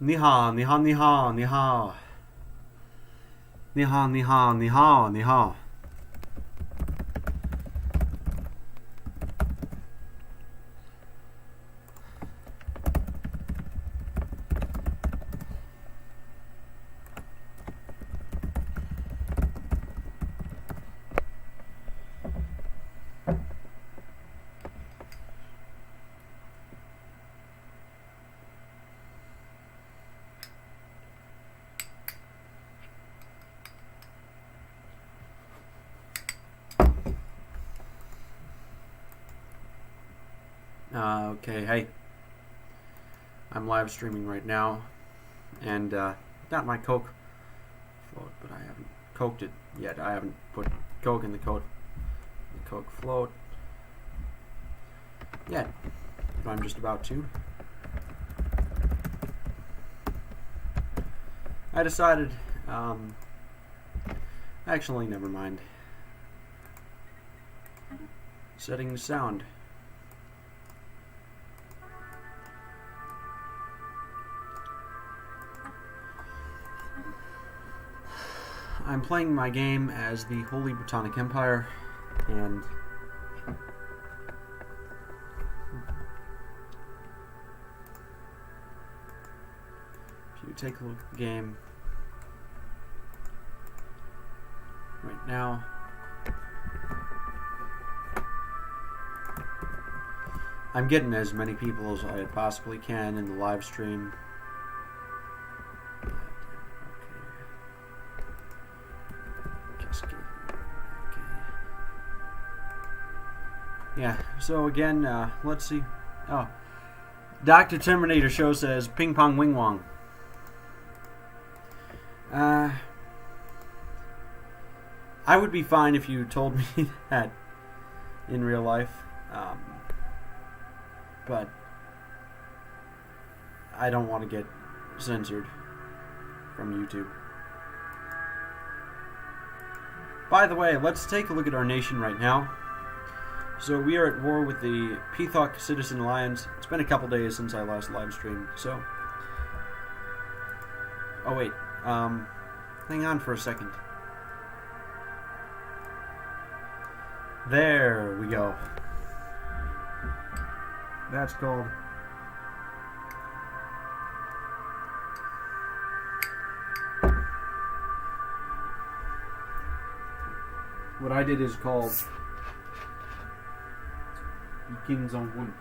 Ni hao, ni hao, ni hao, ni hao. Ni hao, ni hao, ni hao, ni hao. Okay, hey. I'm live streaming right now, and got my Coke float, but I haven't coked it yet. I haven't put Coke in the Coke float yet, but I'm just about to. I decided, actually, never mind. Setting the sound. I'm playing my game as the Holy Britonnic Empire, and if you take a look at the game right now, I'm getting as many people as I possibly can in the live stream. Yeah, so again, let's see. Oh, Dr. Terminator Show says ping pong wing wong. I would be fine if you told me that in real life, but I don't want to get censored from YouTube. By the way, let's take a look at our nation right now. So we are at war with the Peacock Citizen Alliance. It's been a couple days since I last live streamed, so... Oh wait, hang on for a second. There we go. That's called... What I did is called... Kings on one.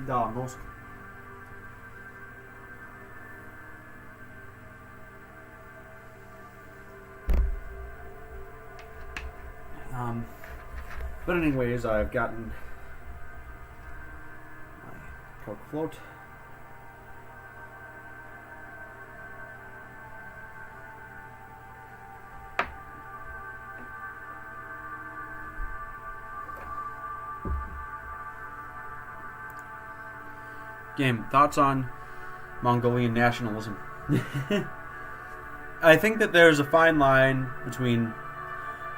Da, most. But anyways, I've gotten my Coke float. Game, thoughts on Mongolian nationalism? I think that there's a fine line between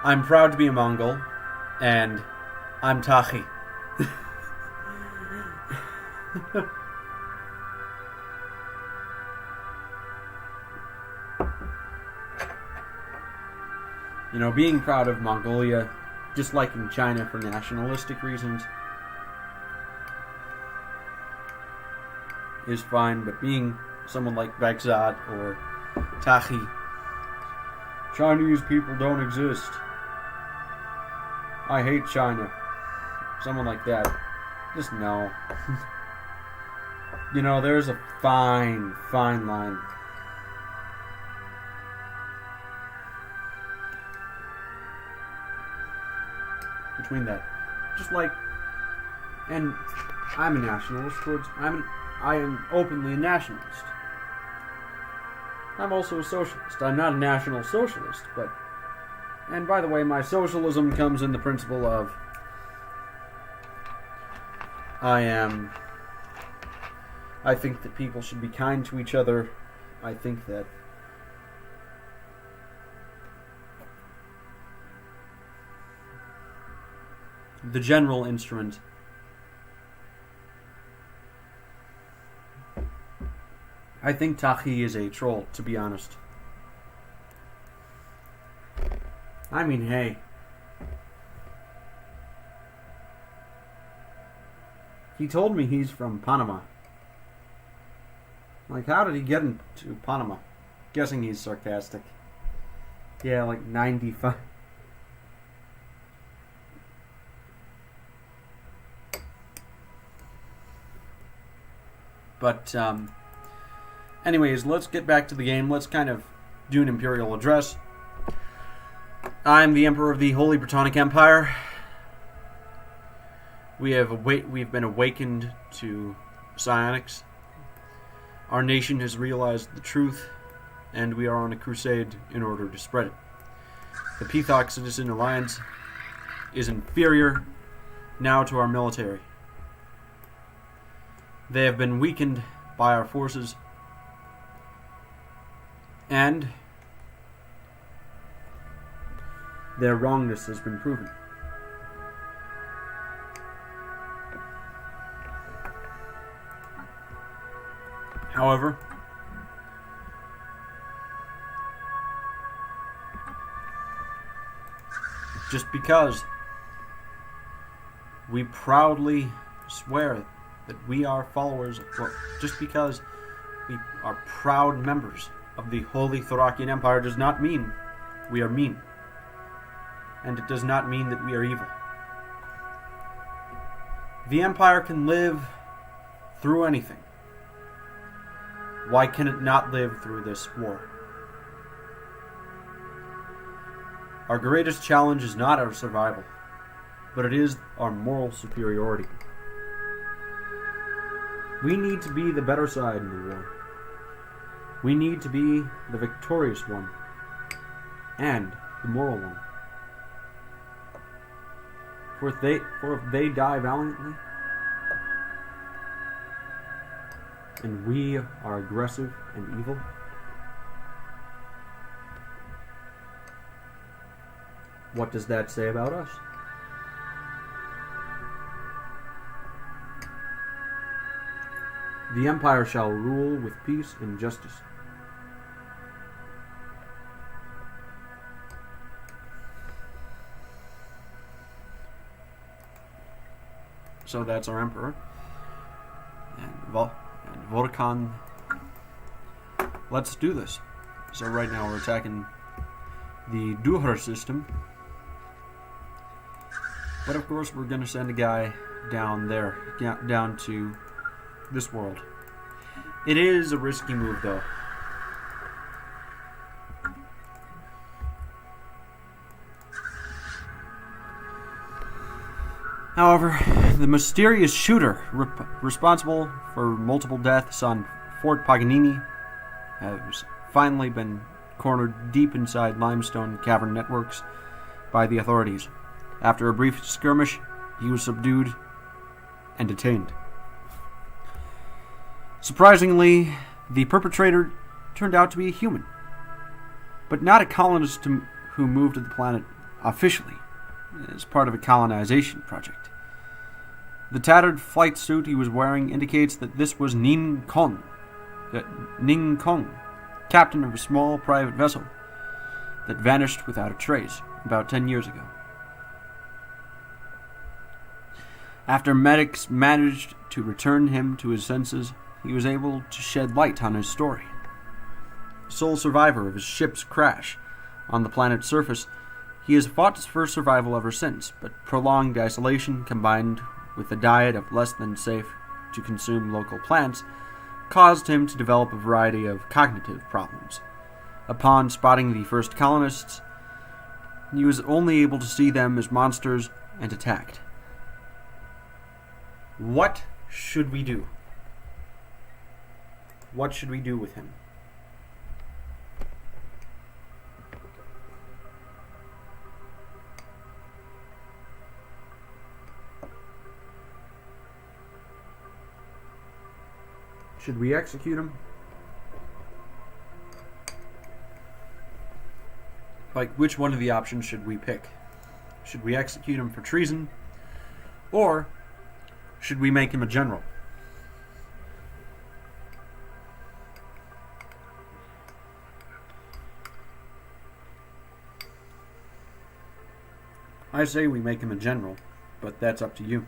I'm proud to be a Mongol and I'm Tachi. You know, being proud of Mongolia, disliking China for nationalistic reasons, is fine, but being someone like Baghdad or Tachi, Chinese people don't exist, I hate China, someone like that, just no. You know, there's a fine line between that. Just like, and I'm a nationalist towards, I am openly a nationalist. I'm also a socialist. I'm not a national socialist, but... And by the way, my socialism comes in the principle of... I think that people should be kind to each other. I think that... the general instrument I think Tahi is a troll, to be honest. I mean, hey. He told me he's from Panama. Like, how did he get into Panama? Guessing he's sarcastic. Yeah, like 95. But, anyways, let's get back to the game. Let's kind of do an imperial address. I'm the Emperor of the Holy Britonnic Empire. We've been awakened to psionics. Our nation has realized the truth, and we are on a crusade in order to spread it. The Peacock Citizen Alliance is inferior now to our military. They have been weakened by our forces, and their wrongness has been proven. However, just because we proudly swear that we are followers, well, just because we are proud members of the Holy Thracian Empire does not mean we are mean. And it does not mean that we are evil. The Empire can live through anything. Why can it not live through this war? Our greatest challenge is not our survival, but it is our moral superiority. We need to be the better side in the war. We need to be the victorious one and the moral one. For if they die valiantly, and we are aggressive and evil, what does that say about us? The Empire shall rule with peace and justice. So that's our Emperor. And Vorkan. Let's do this. So right now we're attacking the Duher system. But of course we're going to send a guy down there, down to this world. It is a risky move though. However, the mysterious shooter responsible for multiple deaths on Fort Paganini has finally been cornered deep inside limestone cavern networks by the authorities. After a brief skirmish, he was subdued and detained. Surprisingly, the perpetrator turned out to be a human, but not a colonist who moved to the planet officially as part of a colonization project. The tattered flight suit he was wearing indicates that this was Ning Kong, captain of a small private vessel that vanished without a trace about 10 years ago. After medics managed to return him to his senses, he was able to shed light on his story. Sole survivor of his ship's crash on the planet's surface, he has fought for survival ever since, but prolonged isolation combined with a diet of less than safe to consume local plants caused him to develop a variety of cognitive problems. Upon spotting the first colonists, he was only able to see them as monsters and attacked. What should we do? What should we do with him? Should we execute him? Like, which one of the options should we pick? Should we execute him for treason? Or should we make him a general? I say we make him a general, but that's up to you.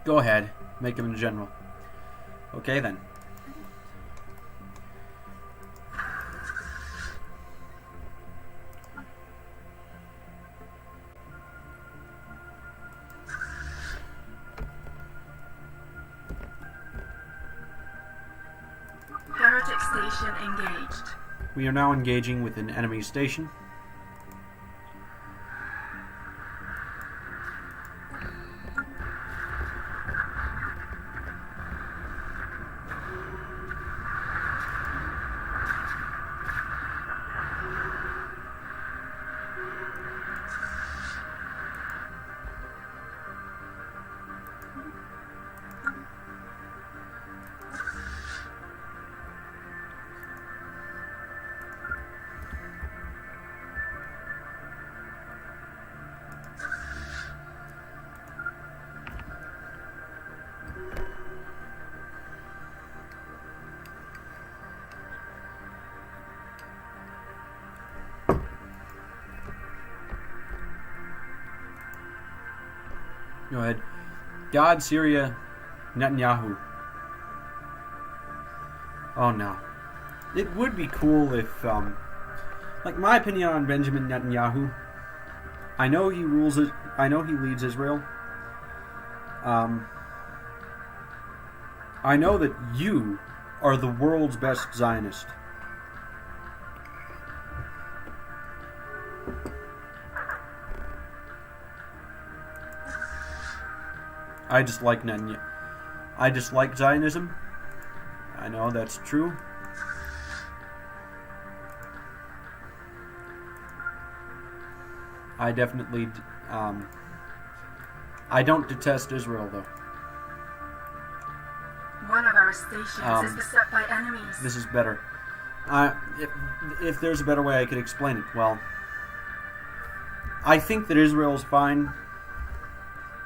Go ahead, make him a general. Okay then. Heretic station engaged. We are now engaging with an enemy station. Go ahead. God, Syria, Netanyahu. Oh no. It would be cool if, like, my opinion on Benjamin Netanyahu, I know he rules it, I know he leads Israel. I know that you are the world's best Zionist. I dislike Netanyahu. I dislike Zionism. I know that's true. I definitely, I don't detest Israel though. One of our stations is beset by enemies. This is better. If there's a better way I could explain it, well, I think that Israel's fine.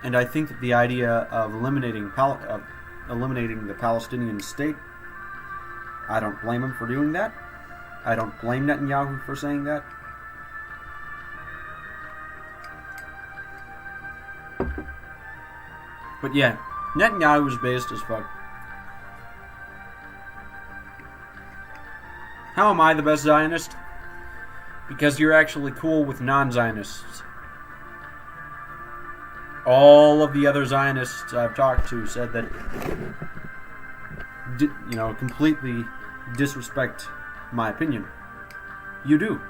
And I think that the idea of eliminating the Palestinian state, I don't blame him for doing that. I don't blame Netanyahu for saying that. But yeah, Netanyahu is based as fuck. How am I the best Zionist? Because you're actually cool with non-Zionists. All of the other Zionists I've talked to said that, completely disrespect my opinion. You do.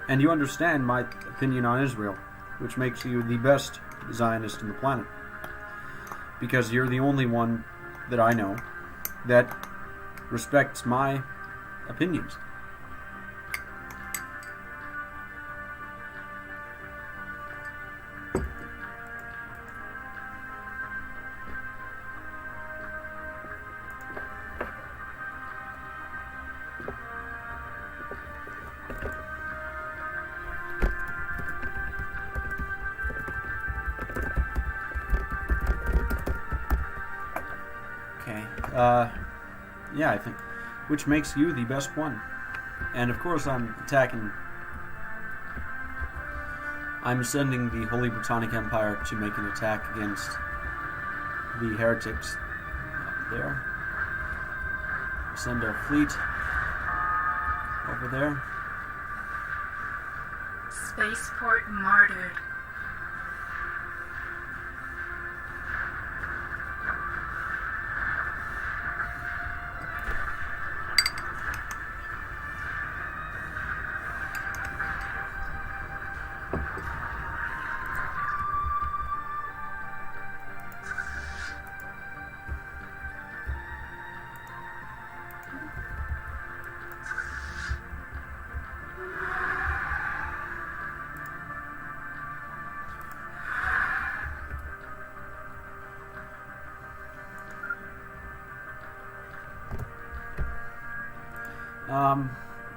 And you understand my opinion on Israel, which makes you the best Zionist on the planet. Because you're the only one that I know that respects my opinions. Yeah, I think, which makes you the best one. And of course I'm sending the Holy Britonnic Empire to make an attack against the heretics up there. Send our fleet over there. Spaceport martyred.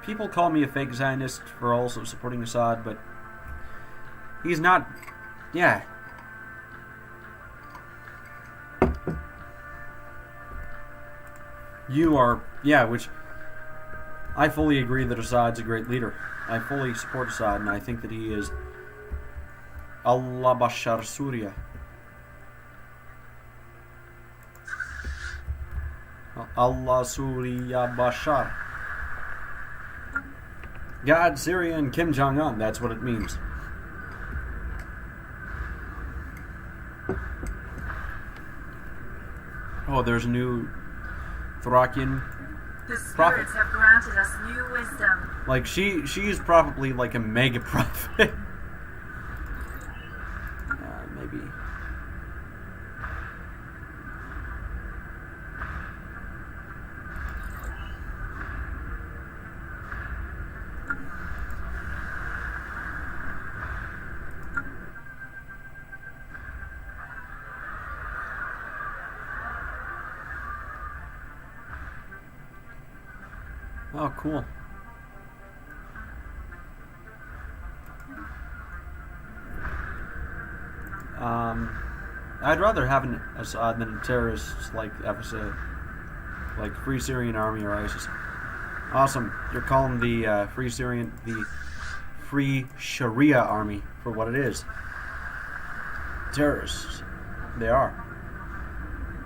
People call me a fake Zionist for also supporting Assad, but he's not. Yeah. You are, yeah, which I fully agree that Assad's a great leader. I fully support Assad, and I think that he is Allah Bashar Surya. Allah Surya Bashar. God, Syria, and Kim Jong-un. That's what it means. Oh, there's a new Thracian The spirits prophet. have granted us new wisdom. Like, she's probably like a mega prophet. Maybe. Oh, cool. I'd rather have an Assad than a terrorist like FSA, like Free Syrian Army or ISIS. Awesome. You're calling the Free Sharia Army for what it is. Terrorists. They are.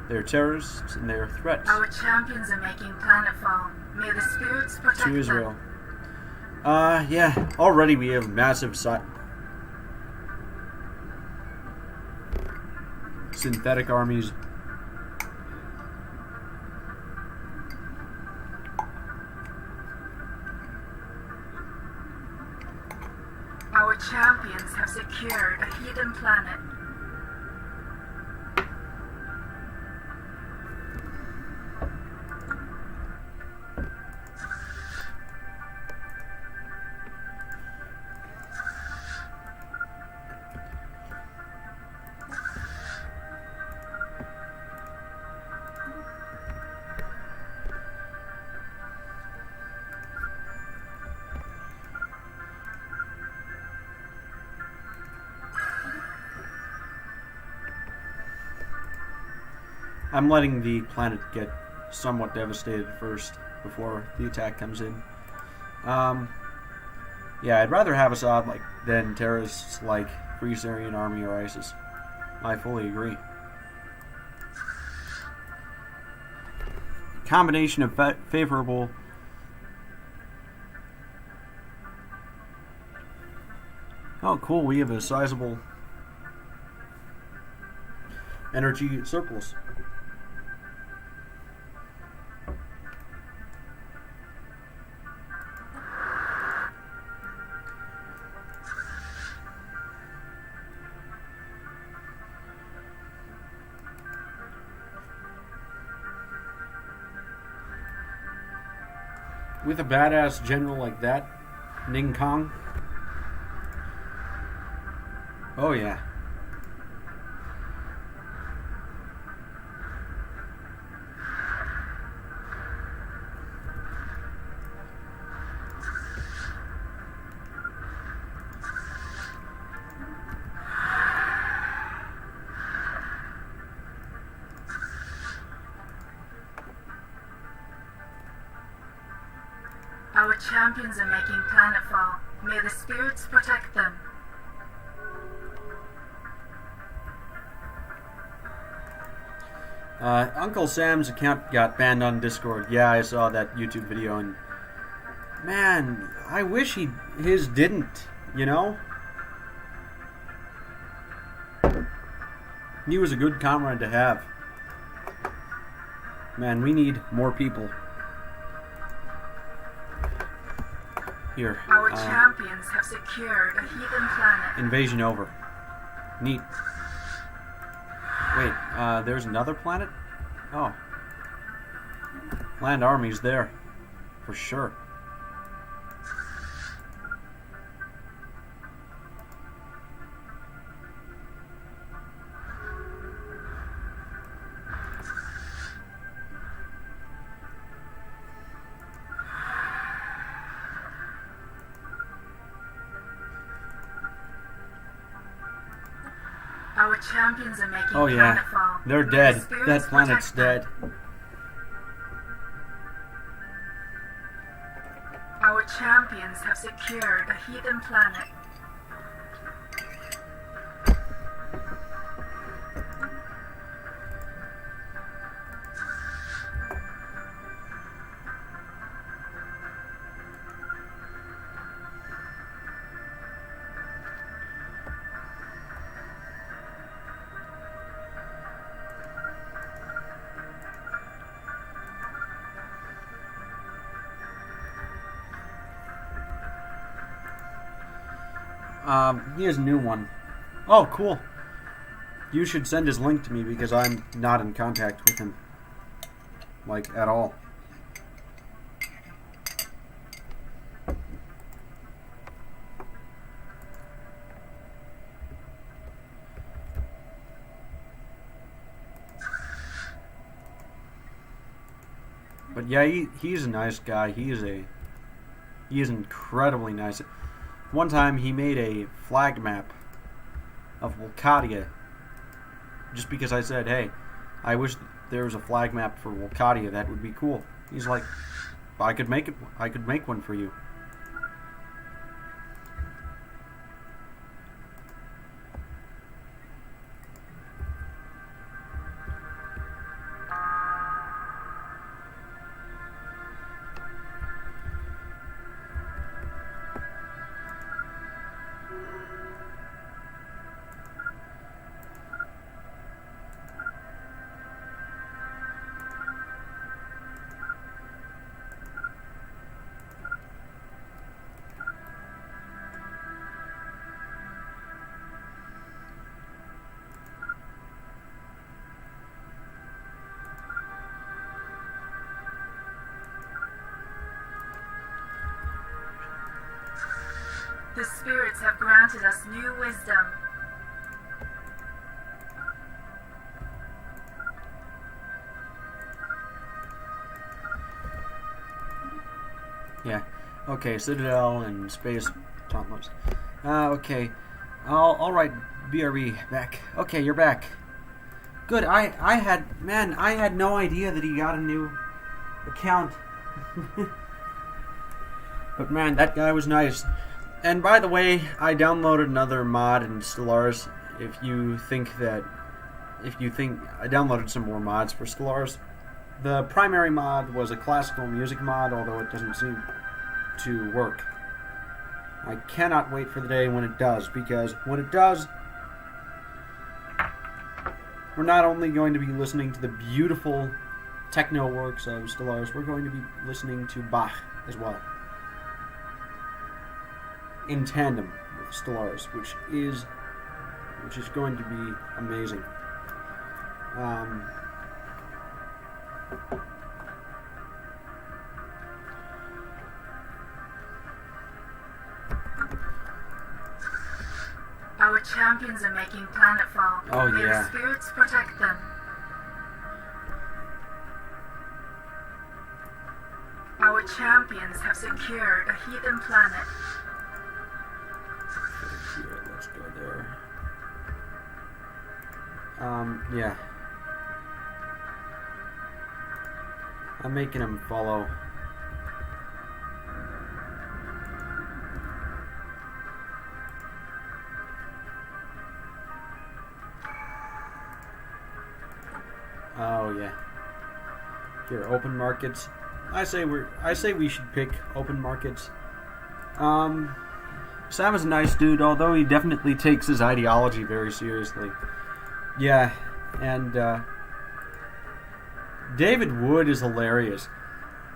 They're terrorists and they're threats Our champions are making planetfall. May the spirits protect to Israel. them. Yeah. Already we have massive synthetic armies. Our champions have secured a hidden planet. I'm letting the planet get somewhat devastated first before the attack comes in. Yeah, I'd rather have Assad than terrorists like Free Syrian Army or ISIS. I fully agree. Combination of favorable. Oh, cool! We have a sizable energy surplus. With a badass general like that, Ning Kong. Oh yeah. Our champions are making planetfall. May the spirits protect them. Uncle Sam's account got banned on Discord. Yeah, I saw that YouTube video, and man, I wish his didn't. You know, he was a good comrade to have. Man, we need more people. Here. Our champions have secured a hidden planet. Invasion over. Neat. Wait, there's another planet? Oh. Land armies there. For sure. Our champions are making Oh yeah. planetfall. They're May the dead. spirits That planet's protect them. dead. have secured a heathen planet. Here's a new one. Oh, cool. You should send his link to me because I'm not in contact with him. Like, at all. But yeah, he's a nice guy. He is incredibly nice. One time he made a flag map of Wolcadia just because I said, hey, I wish there was a flag map for Wolcadia. That would be cool. He's like, I could make one for you. The spirits have granted us new wisdom. Yeah. Okay, Citadel and Space Dauntless. Okay. All right, BRE, back. Okay, you're back. Good. I had no idea that he got a new account. But man, that guy was nice. And by the way, I downloaded another mod in Stellaris. If you think I downloaded some more mods for Stellaris. The primary mod was a classical music mod, although it doesn't seem to work. I cannot wait for the day when it does, because when it does, we're not only going to be listening to the beautiful techno works of Stellaris, we're going to be listening to Bach as well. In tandem with Stellaris, which is going to be amazing. Our champions are making planetfall. Oh, May yeah. the spirits protect them. Our champions have secured a heathen planet. Here, let's go there. Yeah. I'm making him follow. Oh yeah. Here, open markets. I say we should pick open markets. Sam is a nice dude, although he definitely takes his ideology very seriously. Yeah, and David Wood is hilarious.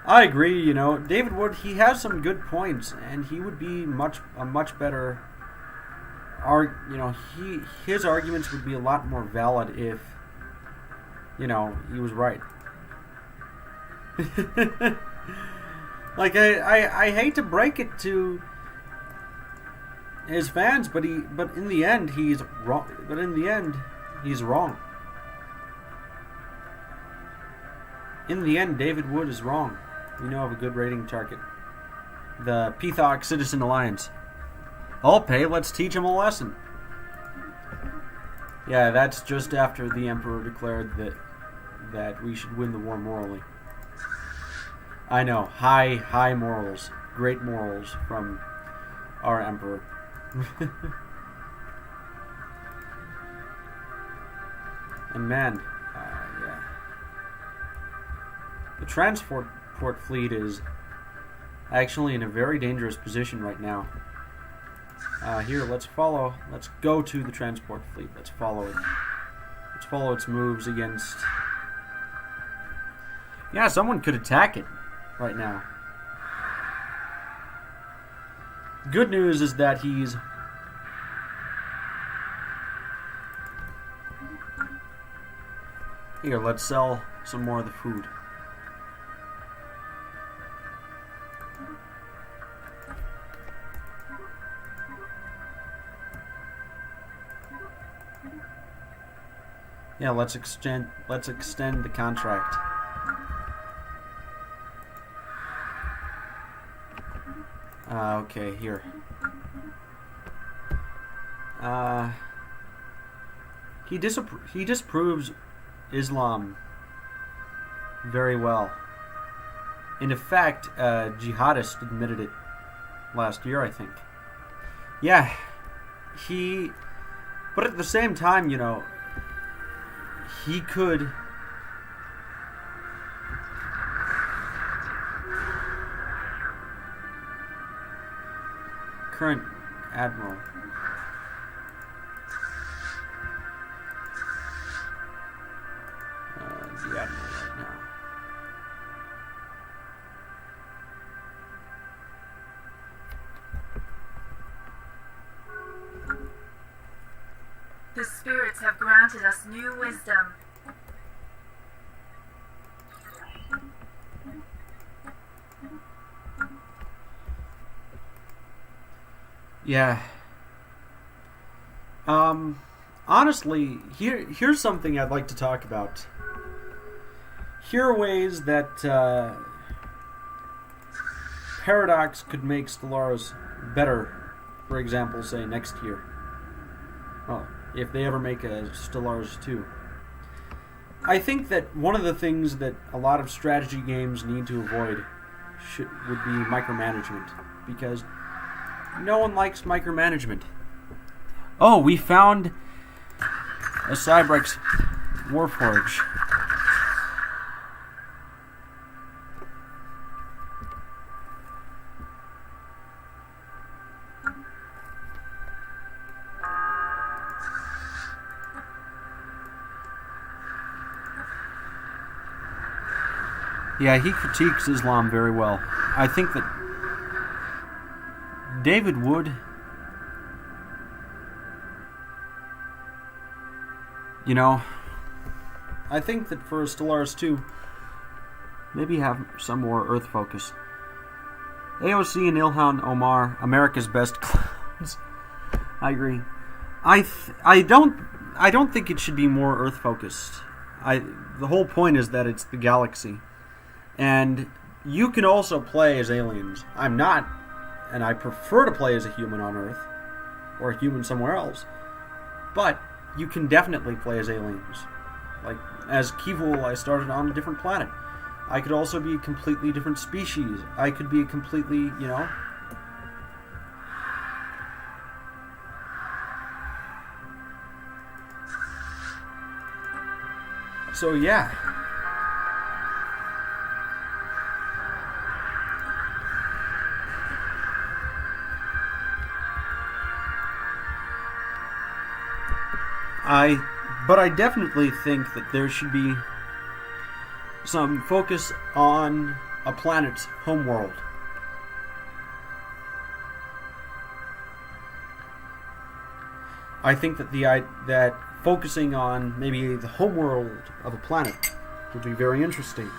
I agree, David Wood, he has some good points, and he would be a much better his arguments would be a lot more valid if he was right. Like I hate to break it to his fans, but in the end he's wrong. But in the end, he's wrong. In the end, David Wood is wrong. We know of a good rating target. The Pethoc Citizen Alliance. I'll pay. Let's teach him a lesson. Yeah, that's just after the Emperor declared that we should win the war morally. I know, high morals, great morals from our emperor. And man, yeah. The transport fleet is actually in a very dangerous position right now. Here, let's go to the transport fleet. Let's follow it. Let's follow its moves against... Yeah, someone could attack it right now. Good news is that he's... Here, let's sell some more of the food. Yeah, let's extend the contract. Okay, here. He disapproves Islam very well. In effect, jihadist admitted it last year, I think. Yeah, but at the same time, you know, he could... Current admiral. The admiral right now. The spirits have granted us new wisdom. Yeah. Honestly, here's something I'd like to talk about. Here are ways that Paradox could make Stellaris better, for example, say next year. Well, if they ever make a Stellaris 2. I think that one of the things that a lot of strategy games need to avoid would be micromanagement, because no one likes micromanagement. Oh, we found a Cybrex Warforge. Yeah, he critiques Islam very well. I think that David would, you know, I think that for Stellaris 2, maybe have some more Earth focus. AOC and Ilhan Omar, America's best clones. I agree. I don't think it should be more Earth focused. The whole point is that it's the galaxy. And you can also play as aliens. I'm not, and I prefer to play as a human on Earth, or a human somewhere else. But you can definitely play as aliens. Like, as Kivul, I started on a different planet. I could also be a completely different species. I could be a completely, you know... So, yeah. But I definitely think that there should be some focus on a planet's homeworld. I think that that focusing on maybe the homeworld of a planet would be very interesting.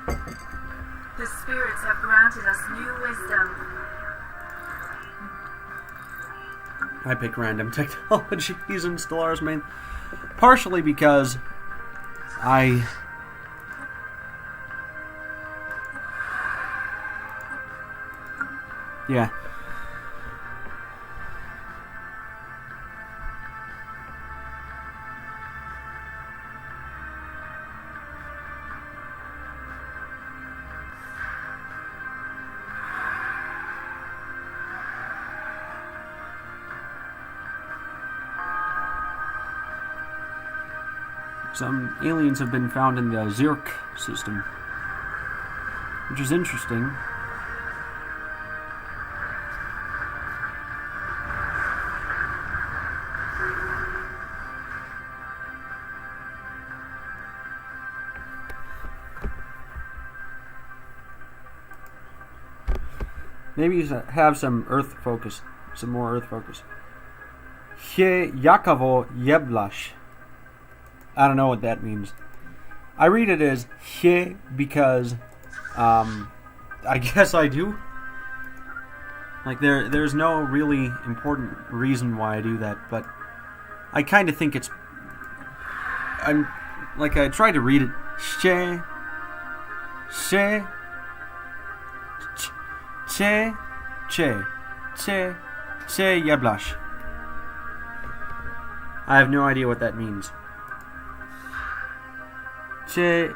The spirits have granted us new wisdom. I pick random technologies in Stellaris main, partially because yeah. some aliens have been found in the Zirk system, which is interesting. Maybe have some Earth focus, some more Earth focus. He Jakavo Jeblash. I don't know what that means. I read it as he because, I guess I do. Like there's no really important reason why I do that, but I kind of think it's. I tried to read it. Che Jeblash. I have no idea what that means. Che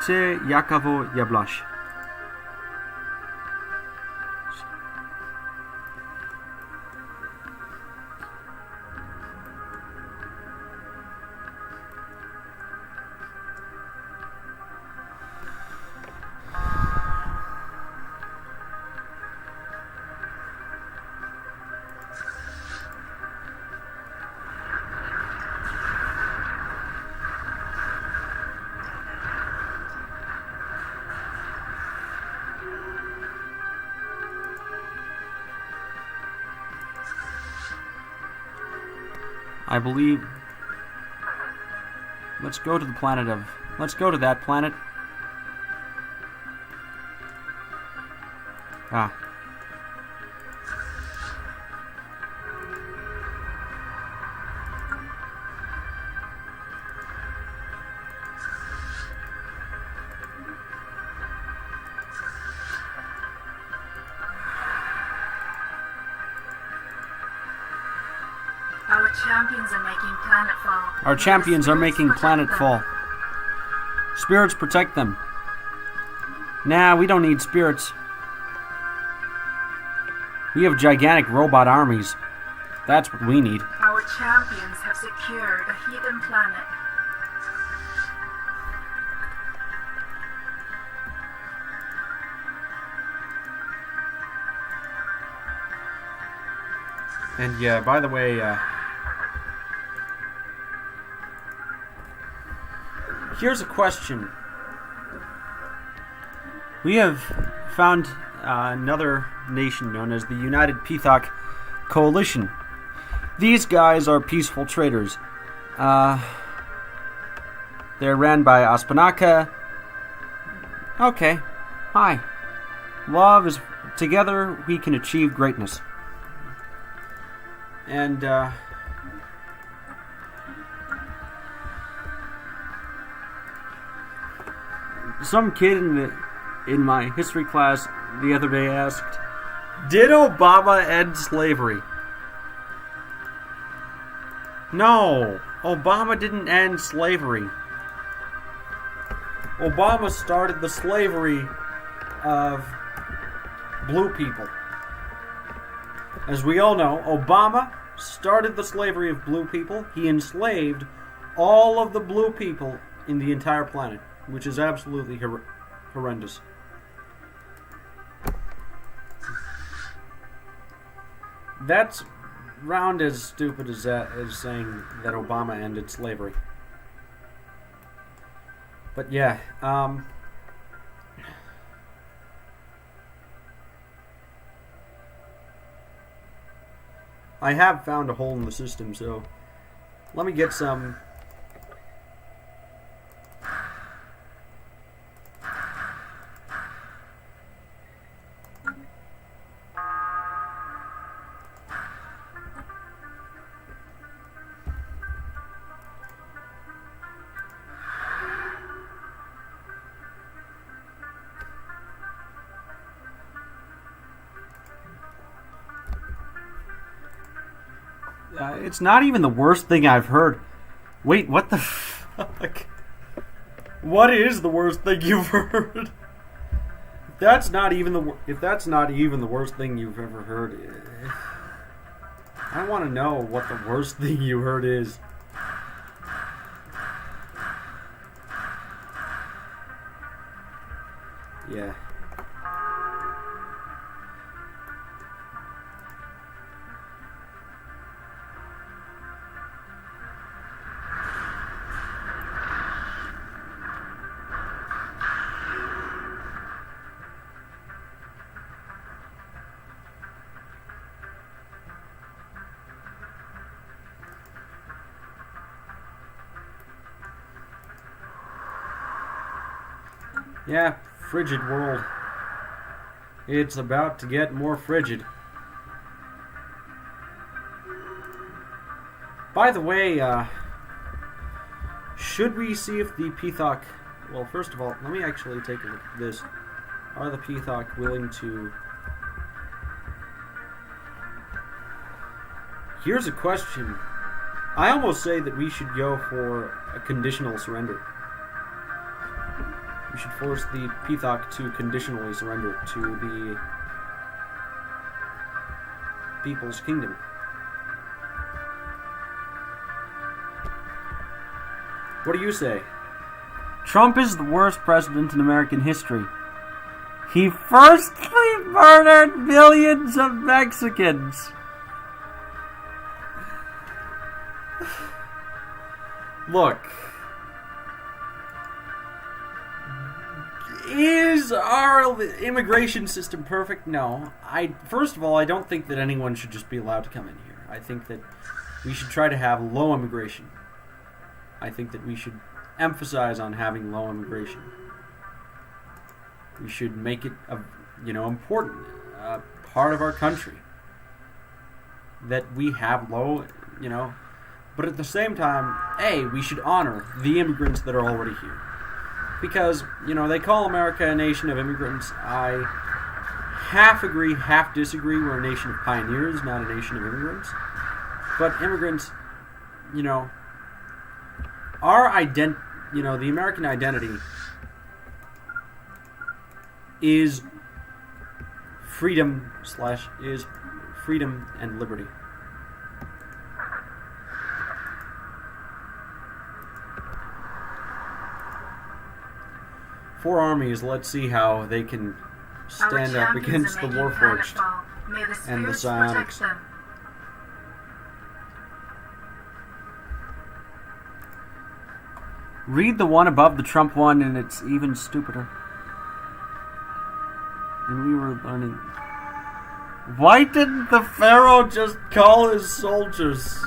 Jakavo Jeblash. I believe. Let's go to the planet of. Let's go to that planet. Ah. Our champions are making planetfall. Our champions are making planetfall. Spirits protect them. Nah, we don't need spirits. We have gigantic robot armies. That's what we need. Our champions have secured a hidden planet. And yeah, by the way, here's a question. We have found another nation known as the United Pithok Coalition. These guys are peaceful traders. They're ran by Aspanaka. Okay. Hi. Love is... Together we can achieve greatness. And, some kid in my history class the other day asked, did Obama end slavery? No, Obama didn't end slavery. Obama started the slavery of blue people. As we all know, Obama started the slavery of blue people. He enslaved all of the blue people in the entire planet, which is absolutely horrendous. That's round as stupid as that as saying that Obama ended slavery. But yeah, I have found a hole in the system, so let me get some. It's not even the worst thing I've heard. Wait, what the fuck? What is the worst thing you've heard? If that's not even the worst thing you've ever heard, I want to know what the worst thing you heard is. Yeah. Yeah, frigid world. It's about to get more frigid. By the way, should we see if the Peacock... Well, first of all, let me actually take a look at this. Are the Peacock willing to... Here's a question. I almost say that we should go for a conditional surrender. We should force the Peacock to conditionally surrender to the People's Kingdom. What do you say? Trump is the worst president in American history. He firstly murdered millions of Mexicans. Look. Is our immigration system perfect? No. First of all, I don't think that anyone should just be allowed to come in here. I think that we should try to have low immigration. I think that we should emphasize on having low immigration. We should make it a, important part of our country that we have low, but at the same time, we should honor the immigrants that are already here. Because, they call America a nation of immigrants. I half agree, half disagree. We're a nation of pioneers, not a nation of immigrants. But immigrants, our the American identity is freedom and liberty. Four armies, let's see how they can stand up against the Warforged and the Psionics. Read the one above the Trump one and it's even stupider. And we were learning... Why didn't the Pharaoh just call his soldiers?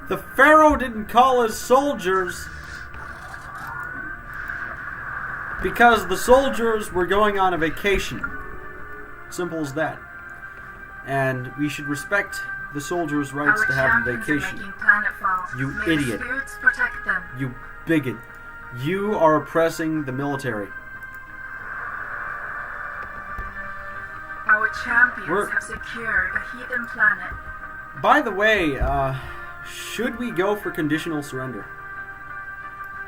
The Pharaoh didn't call his soldiers because the soldiers were going on a vacation. Simple as that. And we should respect the soldiers' rights to have a vacation. You idiot. You bigot. You are oppressing the military. Our champions have secured a hidden planet. By the way, should we go for conditional surrender?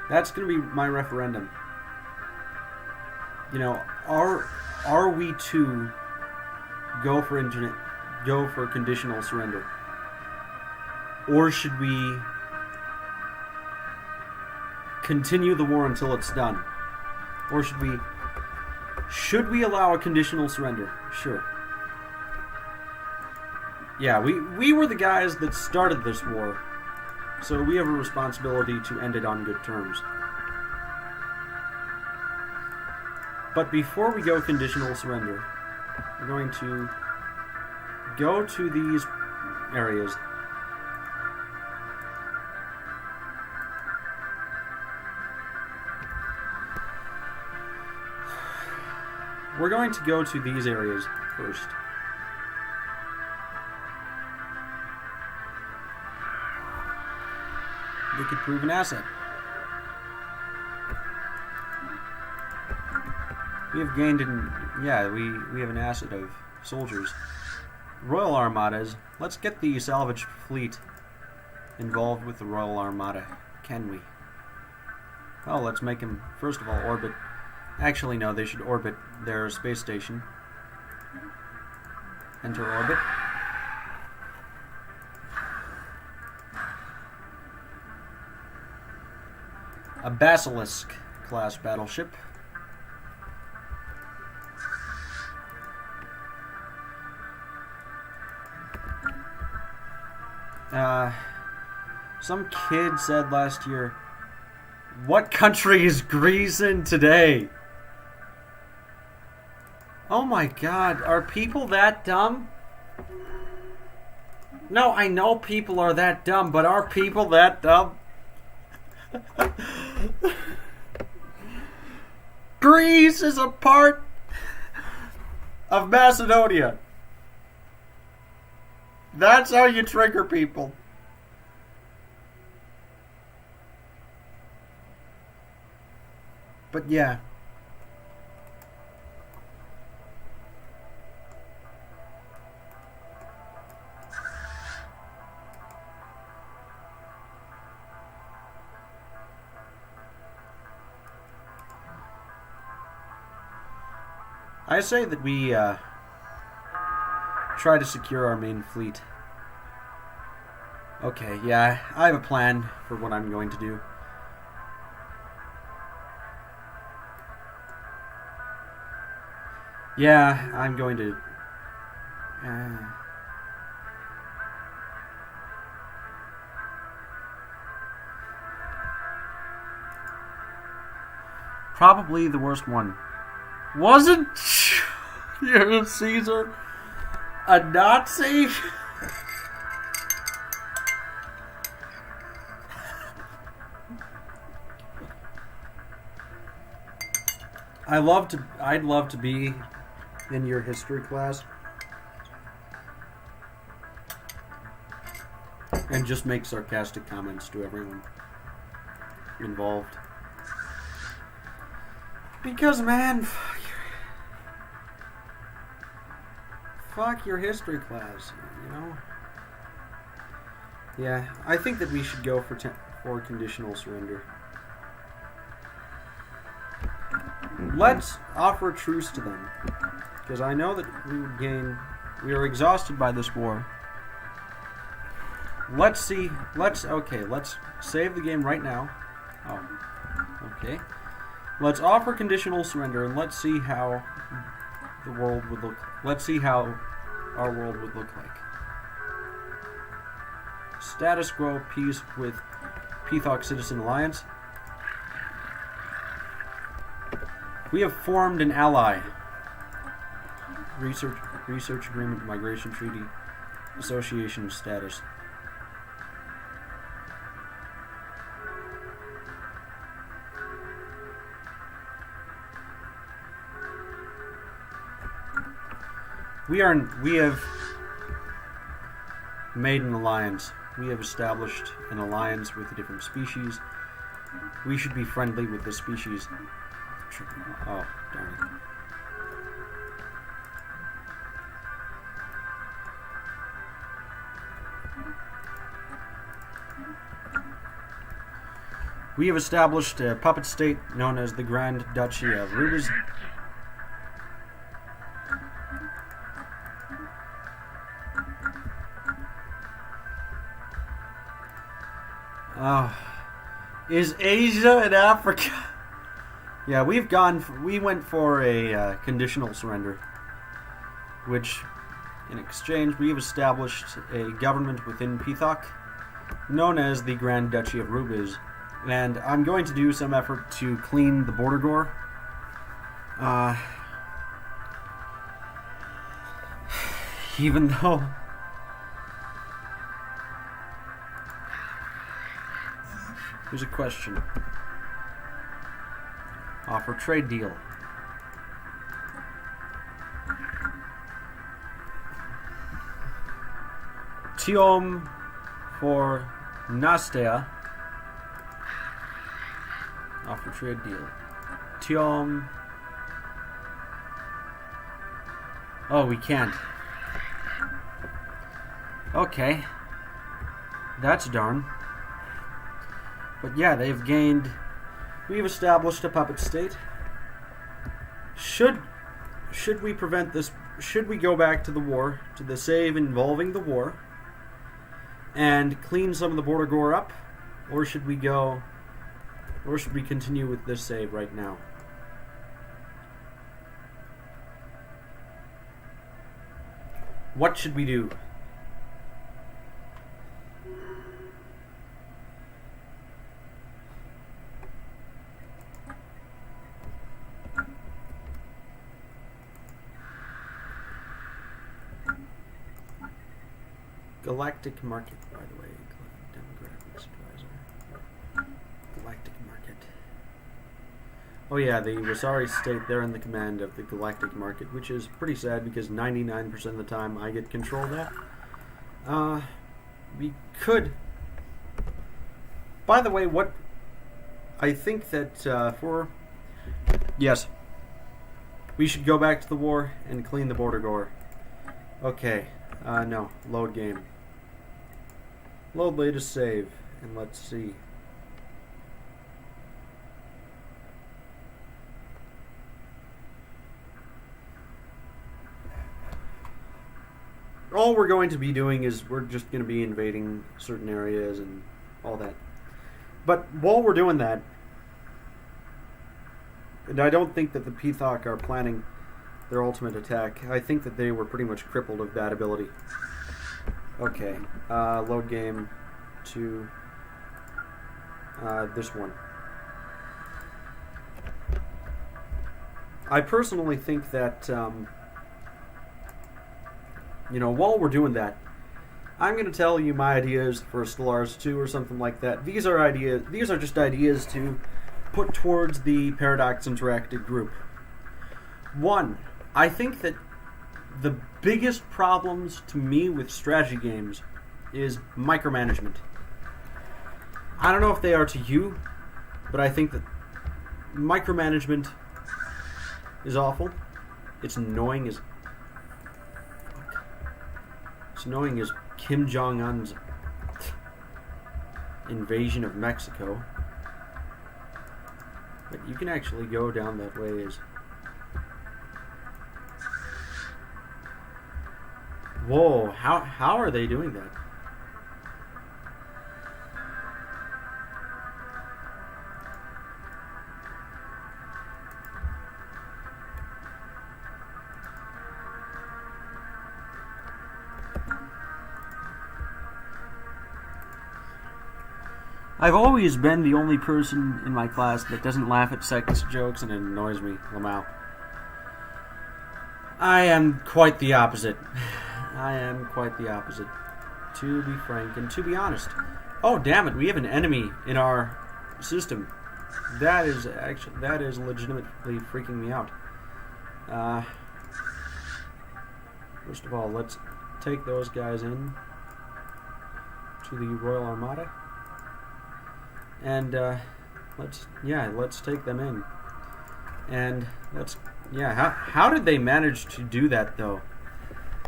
That's going to be my referendum. Are we to go for conditional surrender? Or should we continue the war until it's done? Or should we allow a conditional surrender? Sure. Yeah, we were the guys that started this war, so we have a responsibility to end it on good terms. But before we go conditional surrender, we're going to go to these areas. We're going to go to these areas first. They could prove an asset. We have gained we have an asset of soldiers. Royal Armadas. Let's get the salvage fleet involved with the Royal Armada. Can we? Well, let's make them, first of all, orbit. Actually, no, they should orbit their space station. Enter orbit. a Basilisk class battleship. Some kid said last year, "What country is Greece in today?" Oh my god, are people that dumb? No, I know people are that dumb, but are people that dumb? Greece is a part of Macedonia. That's how you trigger people. But yeah. I say that we try to secure our main fleet. Okay, yeah, I have a plan for what I'm going to do. Yeah, I'm going to... probably the worst one. Wasn't Julius Caesar a Nazi? I'd love to be in your history class and just make sarcastic comments to everyone involved. Because, man, fuck your history class, you know? Yeah, I think that we should go for conditional surrender. Let's offer truce to them. Because I know that we are exhausted by this war. Let's save the game right now. Oh, okay. Let's offer conditional surrender and let's see how the world would look. Let's see how our world would look like. Status quo, peace with Peacock Citizen Alliance. We have formed an ally. Research agreement, migration treaty, association status. We have made an alliance. We have established an alliance with a different species. We should be friendly with this species. Oh, darn it. We have established a puppet state known as the Grand Duchy of Rubis. Oh, is Asia and Africa? Yeah, we went for a conditional surrender, which, in exchange, we have established a government within Peacock, known as the Grand Duchy of Rubis, and I'm going to do some effort to clean the border gore. Even though... Here's a question. Offer trade deal. Tiom for Nastea. Offer trade deal. Tiom. Oh, we can't. Okay. That's darn. But yeah, they've gained... We've established a puppet state. Should we prevent this... Should we go back to the war, to the save involving the war, and clean some of the border gore up? Or should we go Or should we continue with this save right now? What should we do? Galactic Market, by the way. Demographics advisor. Galactic Market. Oh yeah, the Wasari state, they're in the command of the Galactic Market, which is pretty sad because 99% of the time I get control of that. We could... By the way, what... I think that for... Yes. We should go back to the war and clean the border gore. Okay. No. Load game. Load latest save. And let's see. All we're going to be doing is we're just going to be invading certain areas and all that. But while we're doing that, and I don't think that the Pithok are planning their ultimate attack. I think that they were pretty much crippled of that ability. Okay, load game to this one. I personally think that, while we're doing that, I'm going to tell you my ideas for Stellaris 2 or something like that. These are just ideas to put towards the Paradox Interactive group. One, I think that the biggest problems to me with strategy games is micromanagement. I don't know if they are to you, but I think that micromanagement is awful. It's annoying as... It's annoying as Kim Jong-un's invasion of Mexico. But you can actually go down that way as... Whoa, how are they doing that? I've always been the only person in my class that doesn't laugh at sex jokes, and it annoys me, Lamau. I am quite the opposite. I am quite the opposite, to be frank and to be honest. Oh, damn it, we have an enemy in our system. That is legitimately freaking me out. First of all, let's take those guys in to the Royal Armada. And let's take them in. And how did they manage to do that though?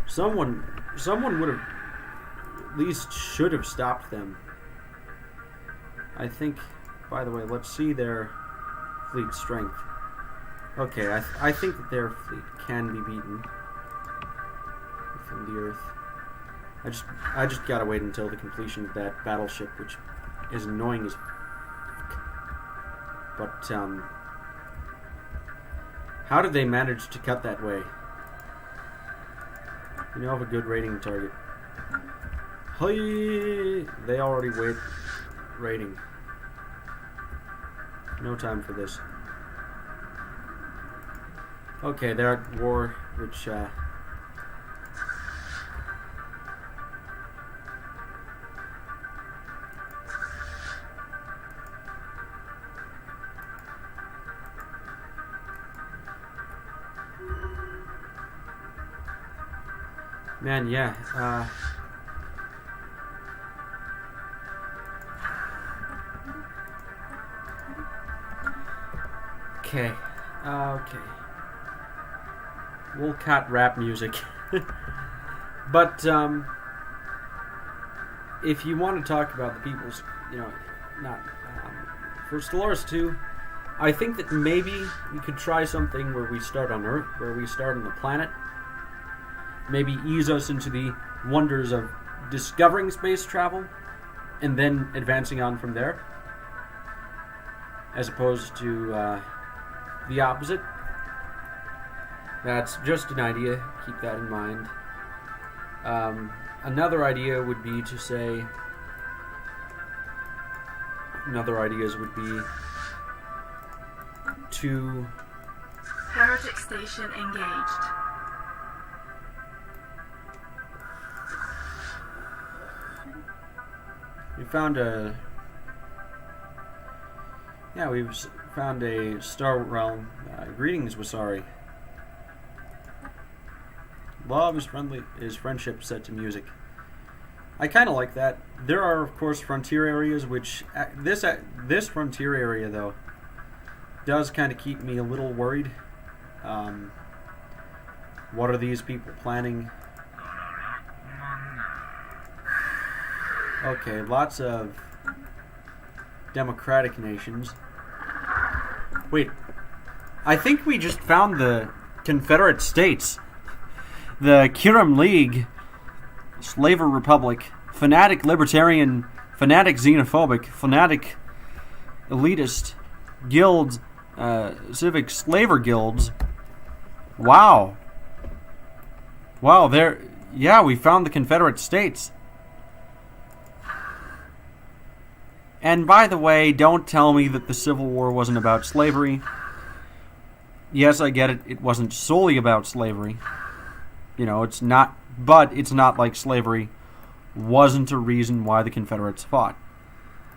Someone would have at least should have stopped them. I think, by the way, let's see their fleet strength. Okay, I think that their fleet can be beaten within the Earth. I just gotta wait until the completion of that battleship, which is annoying as but how did they manage to cut that way? You know, have a good rating target. Hey, they already wait rating. No time for this. Okay, they're at war, which man, yeah. Okay. Okay. We'll cut rap music. But, if you want to talk about the people's, for Stellaris 2, I think that maybe we could try something where we start on Earth, where we start on the planet. Maybe ease us into the wonders of discovering space travel and then advancing on from there. as opposed to the opposite. That's just an idea. Keep that in mind. Another idea would be to say. Another ideas would be to. Heretic station engaged. We found a. Yeah, we've found a star realm. Greetings, Wasari. Love is friendship set to music. I kind of like that. There are, of course, frontier areas, which this frontier area though does kind of keep me a little worried. What are these people planning? Okay, lots of democratic nations. Wait, I think we just found the Confederate States. The Kirim League, Slaver Republic, fanatic libertarian, fanatic xenophobic, fanatic elitist guilds, civic slaver guilds. Wow. Wow, we found the Confederate States. And by the way, don't tell me that the Civil War wasn't about slavery. Yes, I get it. It wasn't solely about slavery. You know, it's not, but it's not like slavery wasn't a reason why the Confederates fought.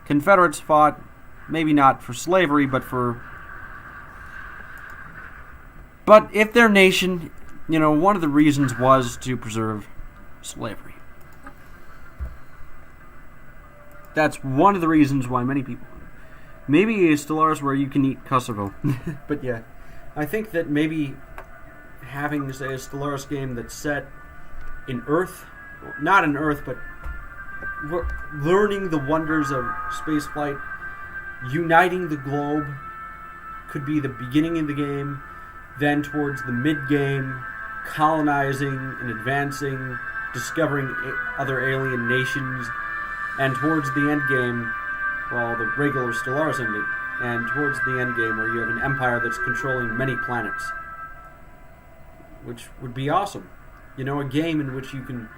Confederates fought, maybe not for slavery, but if their nation, you know, one of the reasons was to preserve slavery. That's one of the reasons why many people. Maybe Stellaris where you can eat Kosovo. But yeah, I think that maybe having, say, a Stellaris game that's set in Earth, not in Earth, but learning the wonders of spaceflight, uniting the globe, could be the beginning of the game, then towards the mid-game, colonizing and advancing, discovering other alien nations, and towards the end game, well, the regular Stellaris ending, and towards the end game where you have an empire that's controlling many planets. Which would be awesome. You know, a game in which you can...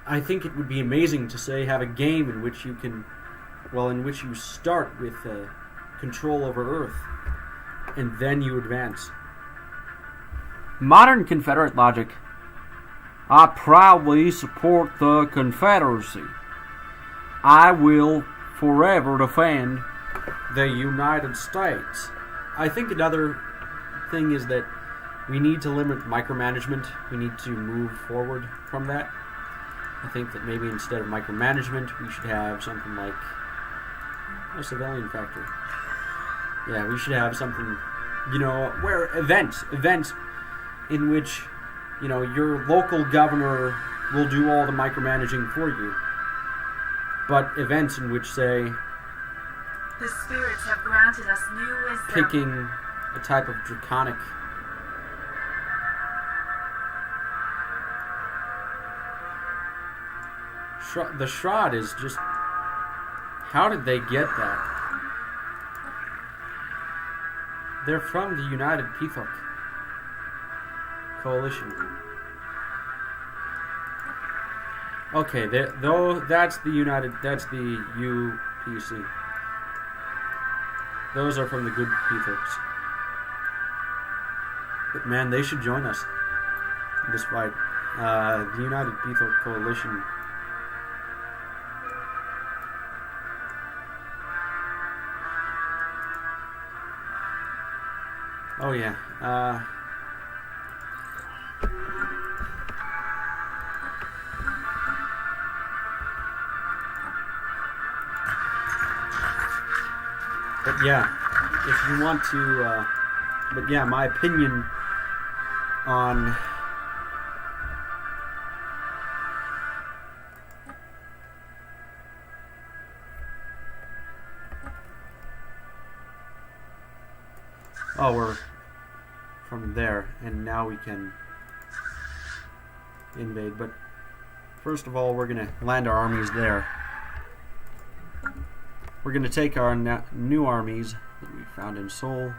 I think it would be amazing to, say, have a game in which you can... Well, in which you start with control over Earth, and then you advance. Modern Confederate logic. I proudly support the Confederacy. I will forever defend the United States. I think another thing is that we need to limit micromanagement. We need to move forward from that. I think that maybe instead of micromanagement, we should have something like a civilian factory. Yeah, we should have something, you know, where events in which, you know, your local governor will do all the micromanaging for you. But events in which, say, the spirits have granted us new wisdom. Picking a type of draconic the Shroud is just... How did they get that? They're from the United Pithok Coalition. Okay, that's the UPC. Those are from the good Pithoks. But man, they should join us in this fight. The United Pithok Coalition. Oh yeah. But yeah, if you want to, but yeah, my opinion on we're from there, and now we can invade. But first of all, we're gonna land our armies there. We're gonna take our new armies that found in Seoul.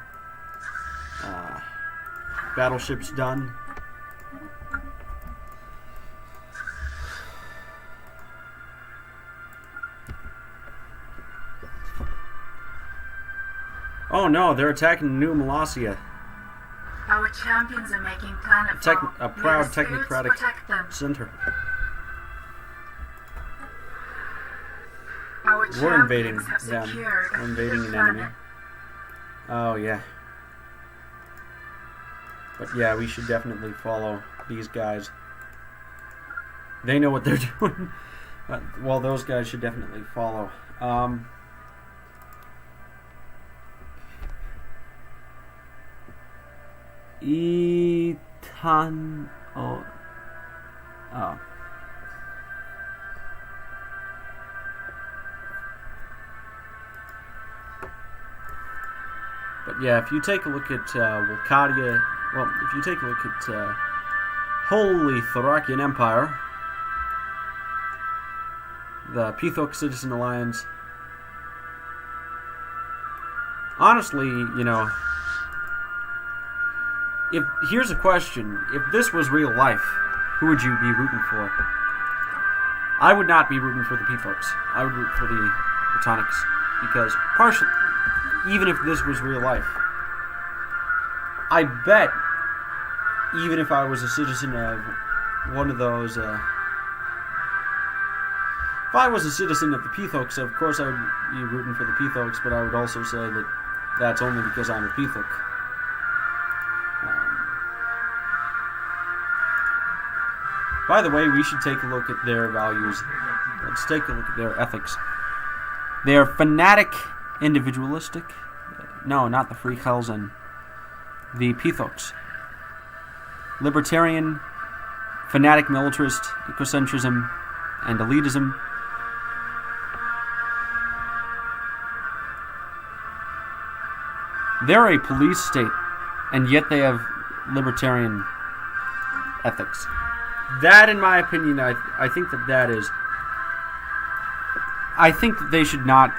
Battleship's done. Oh no, they're attacking New Molossia. Our champions are making planetfall. A proud May the spirits technocratic protect them. center. Our We're invading champions have them. secured a We're invading hidden an enemy. planet. Oh yeah. But yeah, we should definitely follow these guys. They know what they're doing. Well, those guys should definitely follow. Etan. Oh. But yeah, if you take a look at Wolcadia, well, if you take a look at Holy Thracian Empire, the Pithok Citizen Alliance, honestly, you know, here's a question. If this was real life, who would you be rooting for? I would not be rooting for the Pithoks. I would root for the Britonnics, because partially, even if this was real life, I bet, even if I was a citizen of one of those, if I was a citizen of the Pithoks, of course I would be rooting for the Pithoks, but I would also say that that's only because I'm a Pithok. By the way, we should take a look at their values. Let's take a look at their ethics. They are fanatic, individualistic. No, not the Free Helsen. The Pithoks. Libertarian, fanatic militarist, ecocentrism, and elitism. They're a police state, and yet they have libertarian ethics. That, in my opinion, I think that is... I think that they should not...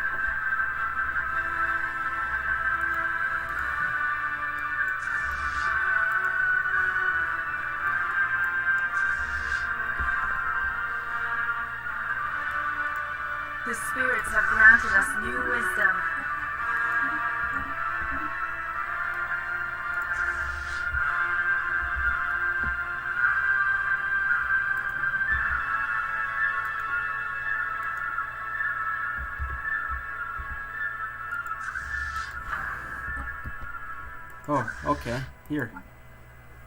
The spirits have granted us new wisdom. Oh, okay. Here.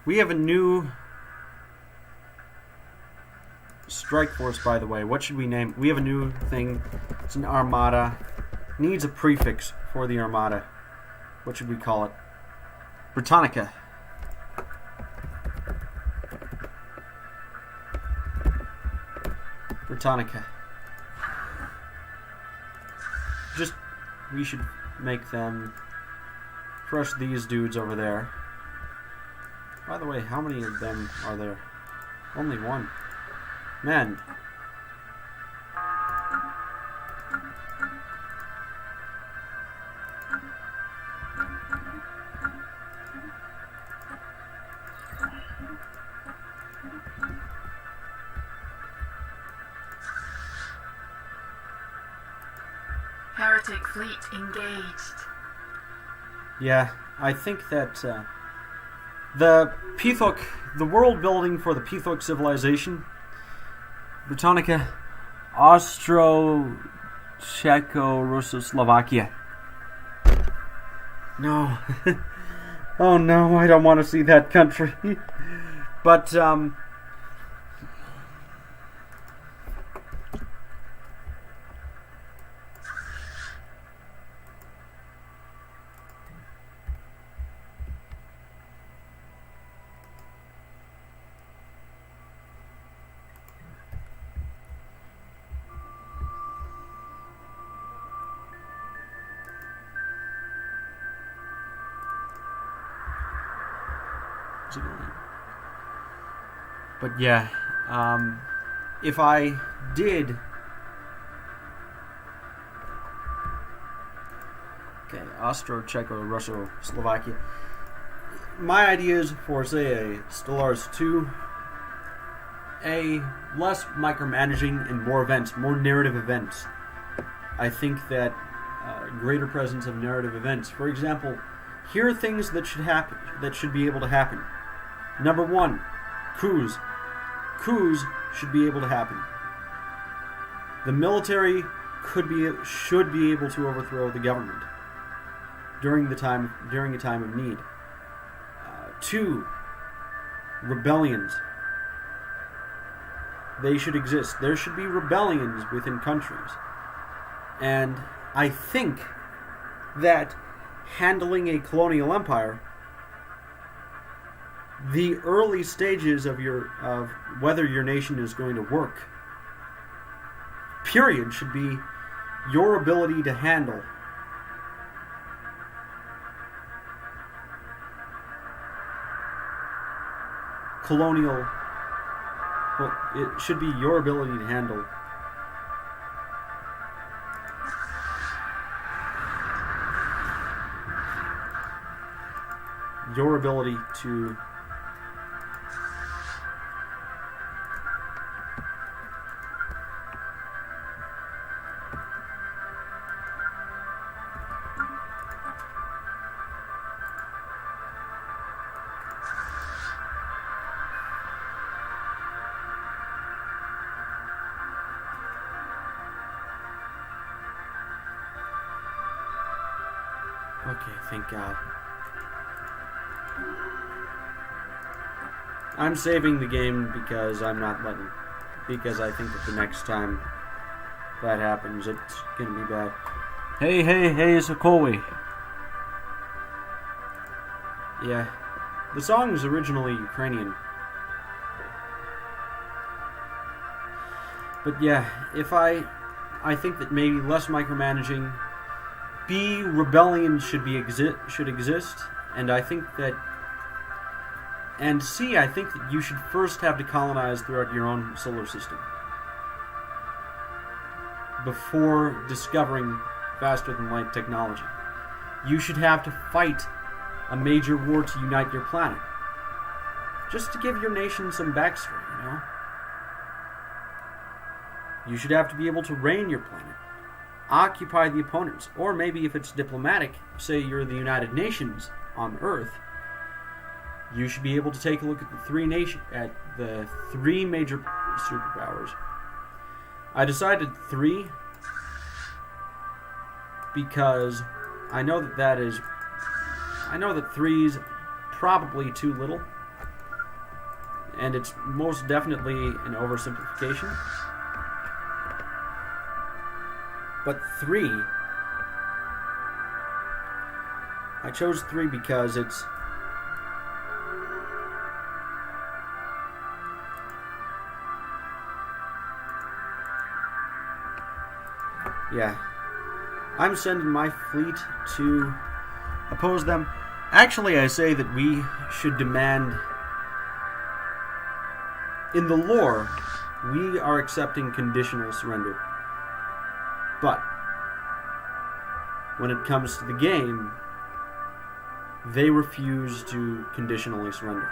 We have a new strike force, by the way. What should we name? We have a new thing. It's an armada. Needs a prefix for the armada. What should we call it? Britannica. Britannica. Just, we should make them... Crush these dudes over there. By the way, how many of them are there? Only one. Man. Heretic fleet engaged. Yeah, I think that the Pithok, the world building for the Pithok civilization, Britannica, Austro-Czechoslovakia. No. Oh no, I don't want to see that country. But, But yeah, if I did... Okay, Austro-Czechoslovakia. My ideas for, say, a Stellaris 2, less micromanaging and more events, more narrative events. I think that greater presence of narrative events. For example, here are things that should happen, that should be able to happen. Number 1, coups. Coups should be able to happen. The military should be able to overthrow the government during a time of need. 2, rebellions. They should exist. There should be rebellions within countries. And I think that handling a colonial empire, the early stages of whether your nation is going to work, period, should be your ability to handle colonial. Well, it should be your ability to handle your ability to Okay, thank God. I'm saving the game because I'm not letting... Because I think that the next time that happens, it's gonna be bad. Hey, it's a Kowi. Yeah. The song is originally Ukrainian. But yeah, I think that maybe less micromanaging... B, rebellion should exist, and I think that, and C, I think that you should first have to colonize throughout your own solar system before discovering faster than light technology. You should have to fight a major war to unite your planet, just to give your nation some backstory, you know? You should have to be able to reign your planet, occupy the opponents, or maybe if it's diplomatic, say you're the United Nations on Earth, you should be able to take a look at the three major superpowers. I decided 3 because I know that 3's probably too little, and it's most definitely an oversimplification. But 3, I chose 3 because it's... Yeah. I'm sending my fleet to oppose them. Actually, I say that we should demand... In the lore, we are accepting conditional surrender. But when it comes to the game, they refuse to conditionally surrender.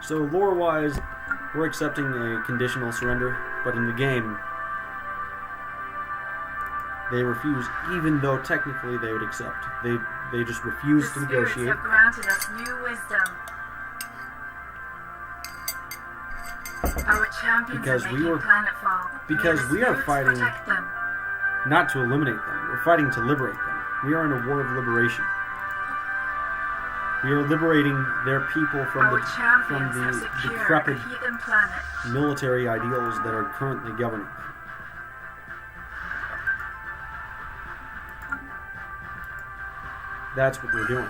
So lore-wise, we're accepting a conditional surrender, but in the game, they refuse, even though technically they would accept. They just refuse to negotiate. The spirits have granted us new wisdom. Our champions Because are we making were- planetfall. because May the we are spirits fighting- protect them. Not to eliminate them. We're fighting to liberate them. We are in a war of liberation. We are liberating their people from Our champions the have secured decrepit a heathen planet. military ideals that are currently governing them. That's what we're doing.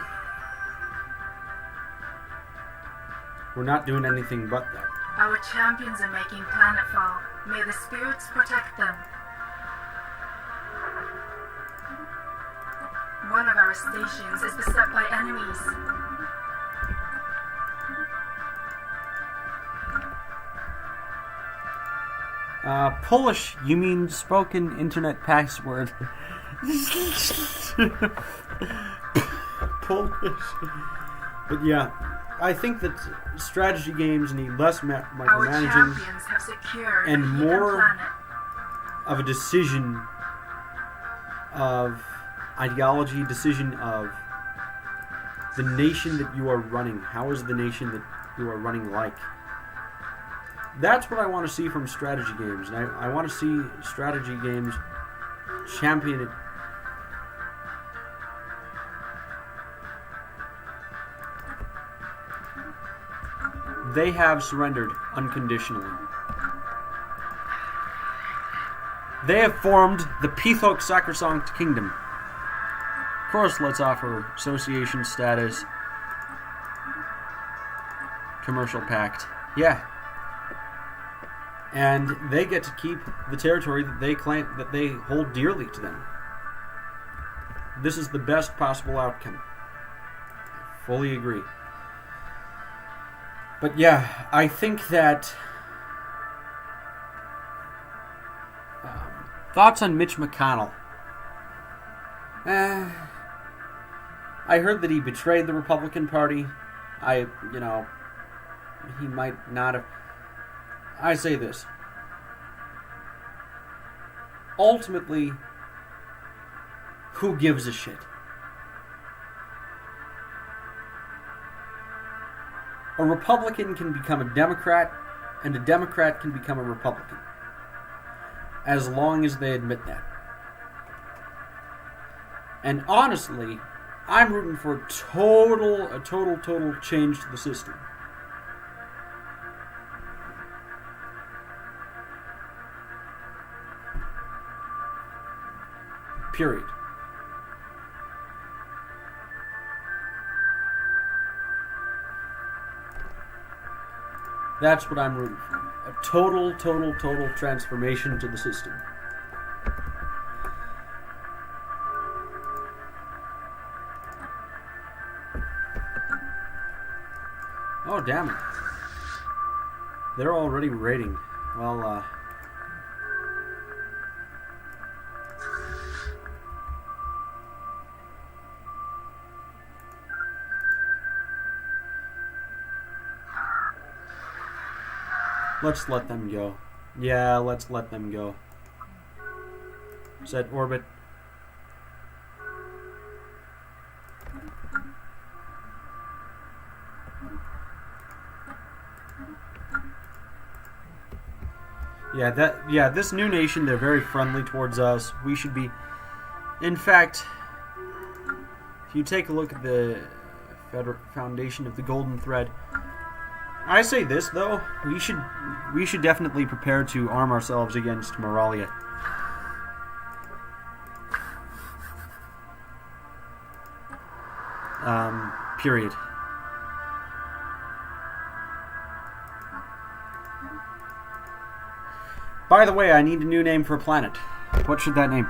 We're not doing anything but that. Our champions are making planetfall. May the spirits protect them. One of our stations is beset by enemies. Polish, you mean spoken internet password. Polish. But yeah, I think that strategy games need less Our micromanaging champions have secured and a hidden more planet. of a decision of ideology, decision of the nation that you are running. How is the nation that you are running like? That's what I want to see from strategy games. And I want to see strategy games champion it. They have surrendered unconditionally. They have formed the Pithok Sacrosanct Kingdom. Of course, let's offer association status. Commercial pact. Yeah. And they get to keep the territory that they claim, that they hold dearly to them. This is the best possible outcome. I fully agree. But yeah, I think that... thoughts on Mitch McConnell? I heard that he betrayed the Republican Party. He might not have... I say this. Ultimately, who gives a shit? A Republican can become a Democrat, and a Democrat can become a Republican. As long as they admit that. And honestly, I'm rooting for a total change to the system. Period. That's what I'm rooting for. A total transformation to the system. Oh, damn it. They're already raiding. Well, let's let them go. Yeah, let's let them go. Set orbit. Yeah, this new nation, they're very friendly towards us. We should be... In fact, if you take a look at the foundation of the Golden Thread, I say this though, we should definitely prepare to arm ourselves against Moralia. Period. By the way, I need a new name for a planet. What should that name?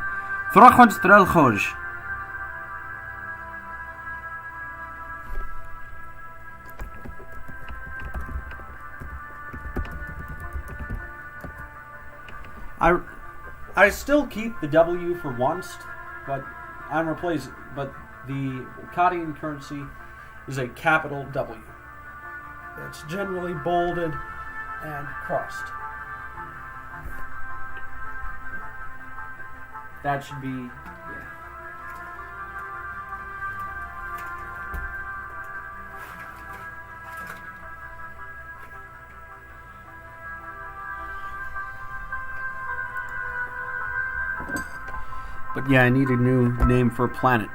I still keep the W for once, but I'm replacing. But the Akkadian currency is a capital W. It's generally bolded and crossed. That should be, yeah. But yeah, I need a new name for a planet.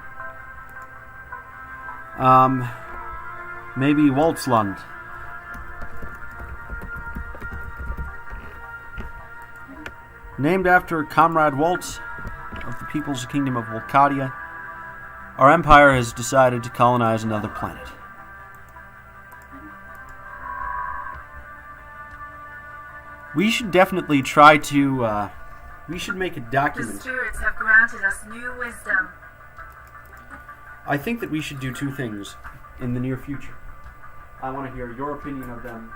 Maybe Waltzland. Named after Comrade Waltz of the People's Kingdom of Volcadia, our empire has decided to colonize another planet. We should definitely try to, we should make a The document. spirits have granted us new wisdom. I think that we should do two things in the near future. I want to hear your opinion of them.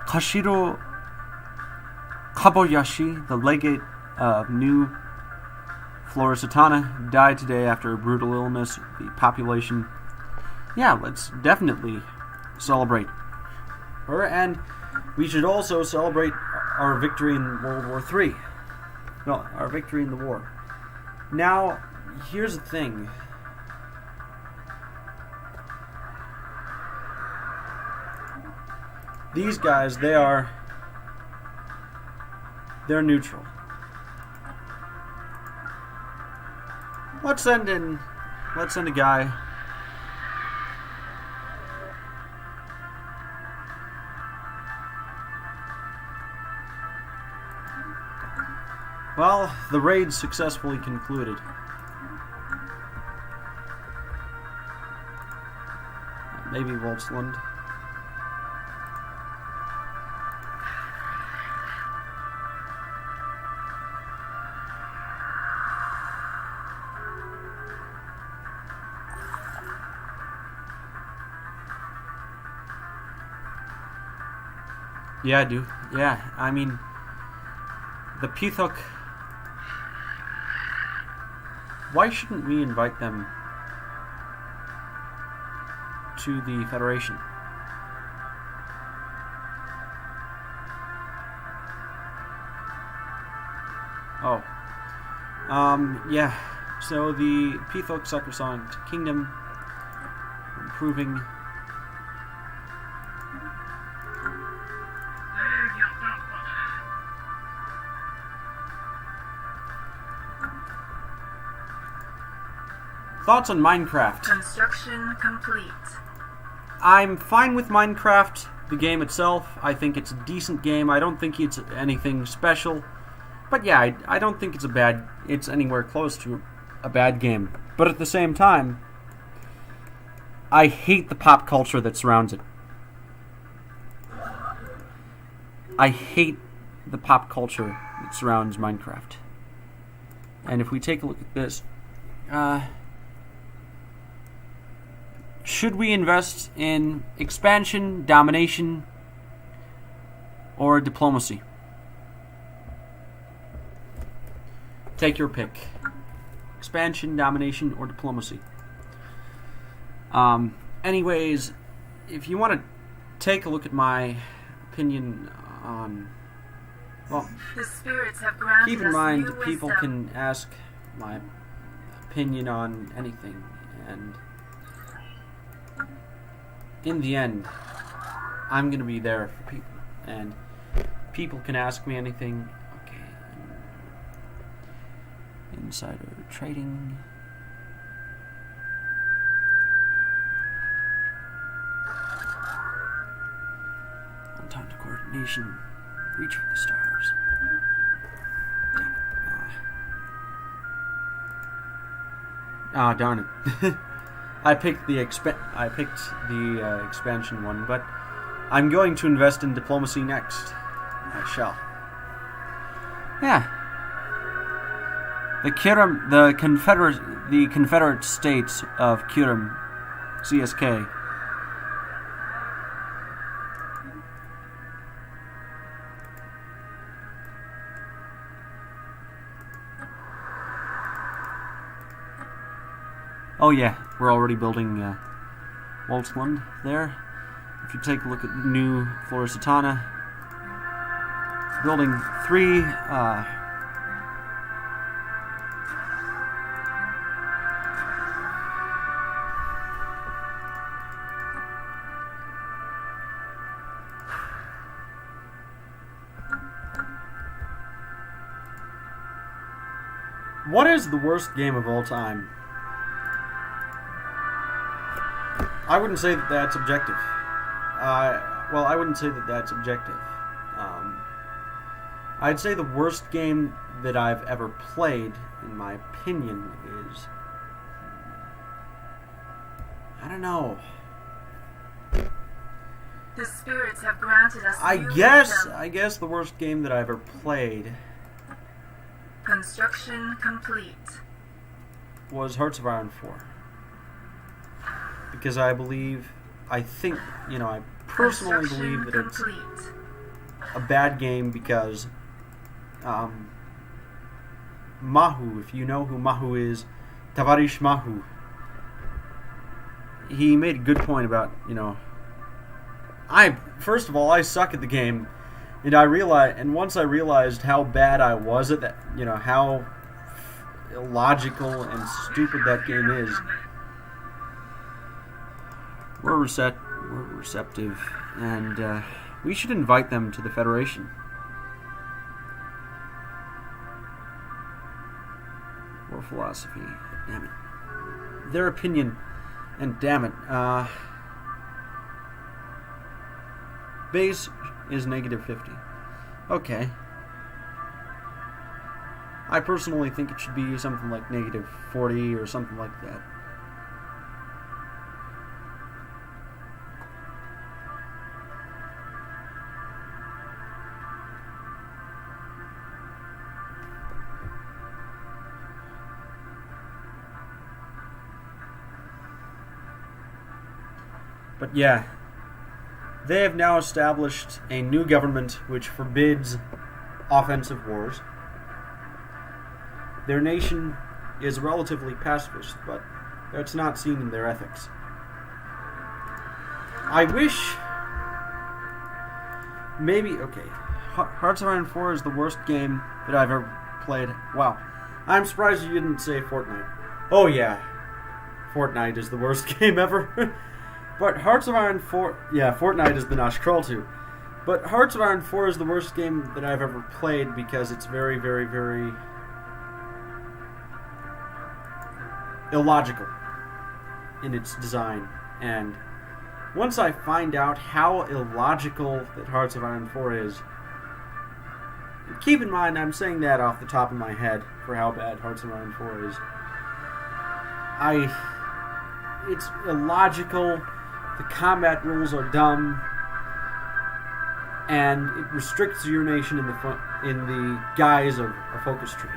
Kashiro Kabayashi, the legate of New Florisatana, died today after a brutal illness. The population, let's definitely celebrate her, and we should also celebrate our victory in World War III. No, our victory in the war. Now, here's the thing. These guys, they're neutral. Let's send a guy. Well, the raid successfully concluded. Maybe Volksland. Yeah, I do. Yeah, I mean, the Pithok. Why shouldn't we invite them to the Federation? Oh. Yeah. So the Pithok Sacrosanct Kingdom improving. Thoughts on Minecraft? Construction complete. I'm fine with Minecraft, the game itself. I think it's a decent game. I don't think it's anything special. But yeah, I don't think it's anywhere close to a bad game. But at the same time, I hate the pop culture that surrounds it. I hate the pop culture that surrounds Minecraft. And if we take a look at this, should we invest in expansion, domination, or diplomacy? Take your pick. Expansion, domination, or diplomacy. Anyways, if you want to take a look at my opinion on... Well, the spirits have granted keep in mind, us new people wisdom. can ask my opinion on anything, and in the end, I'm going to be there for people, and people can ask me anything. Okay. Insider trading. Entente coordination. Reach for the stars. Damn it. Darn it. I picked the expansion one, but I'm going to invest in diplomacy next. I shall. Yeah. The Confederate States of Kirim, CSK. Oh yeah, we're already building Waltzland there. If you take a look at New Florisatana, building 3 What is the worst game of all time? I wouldn't say that that's objective. I wouldn't say that that's objective. I'd say the worst game that I've ever played, in my opinion, is... I don't know. The spirits have granted us I new guess wisdom. the worst game that I ever played Construction complete. was Hearts of Iron 4. Because I personally believe that it's complete. a bad game because Mahu, if you know who Mahu is, Tavarish Mahu, he made a good point about, first of all, I suck at the game, and once I realized how bad I was at that, how illogical and stupid that game is, we're receptive, and we should invite them to the Federation. Or philosophy. Damn it. Their opinion, and damn it, base is -50. Okay. I personally think it should be something like -40 or something like that. But yeah, they have now established a new government which forbids offensive wars. Their nation is relatively pacifist, but that's not seen in their ethics. I wish... Hearts of Iron 4 is the worst game that I've ever played. Wow. I'm surprised you didn't say Fortnite. Oh yeah, Fortnite is the worst game ever. But Hearts of Iron 4... Yeah, Fortnite is the Nosh Crawl too. But Hearts of Iron 4 is the worst game that I've ever played because it's very, very, very illogical in its design. And once I find out how illogical that Hearts of Iron 4 is... Keep in mind, I'm saying that off the top of my head for how bad Hearts of Iron 4 is. It's illogical... The combat rules are dumb, and it restricts your nation in the guise of a focus tree,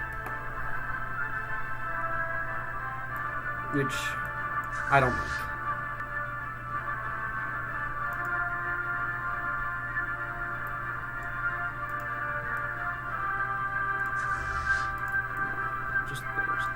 which I don't like. Just the worst.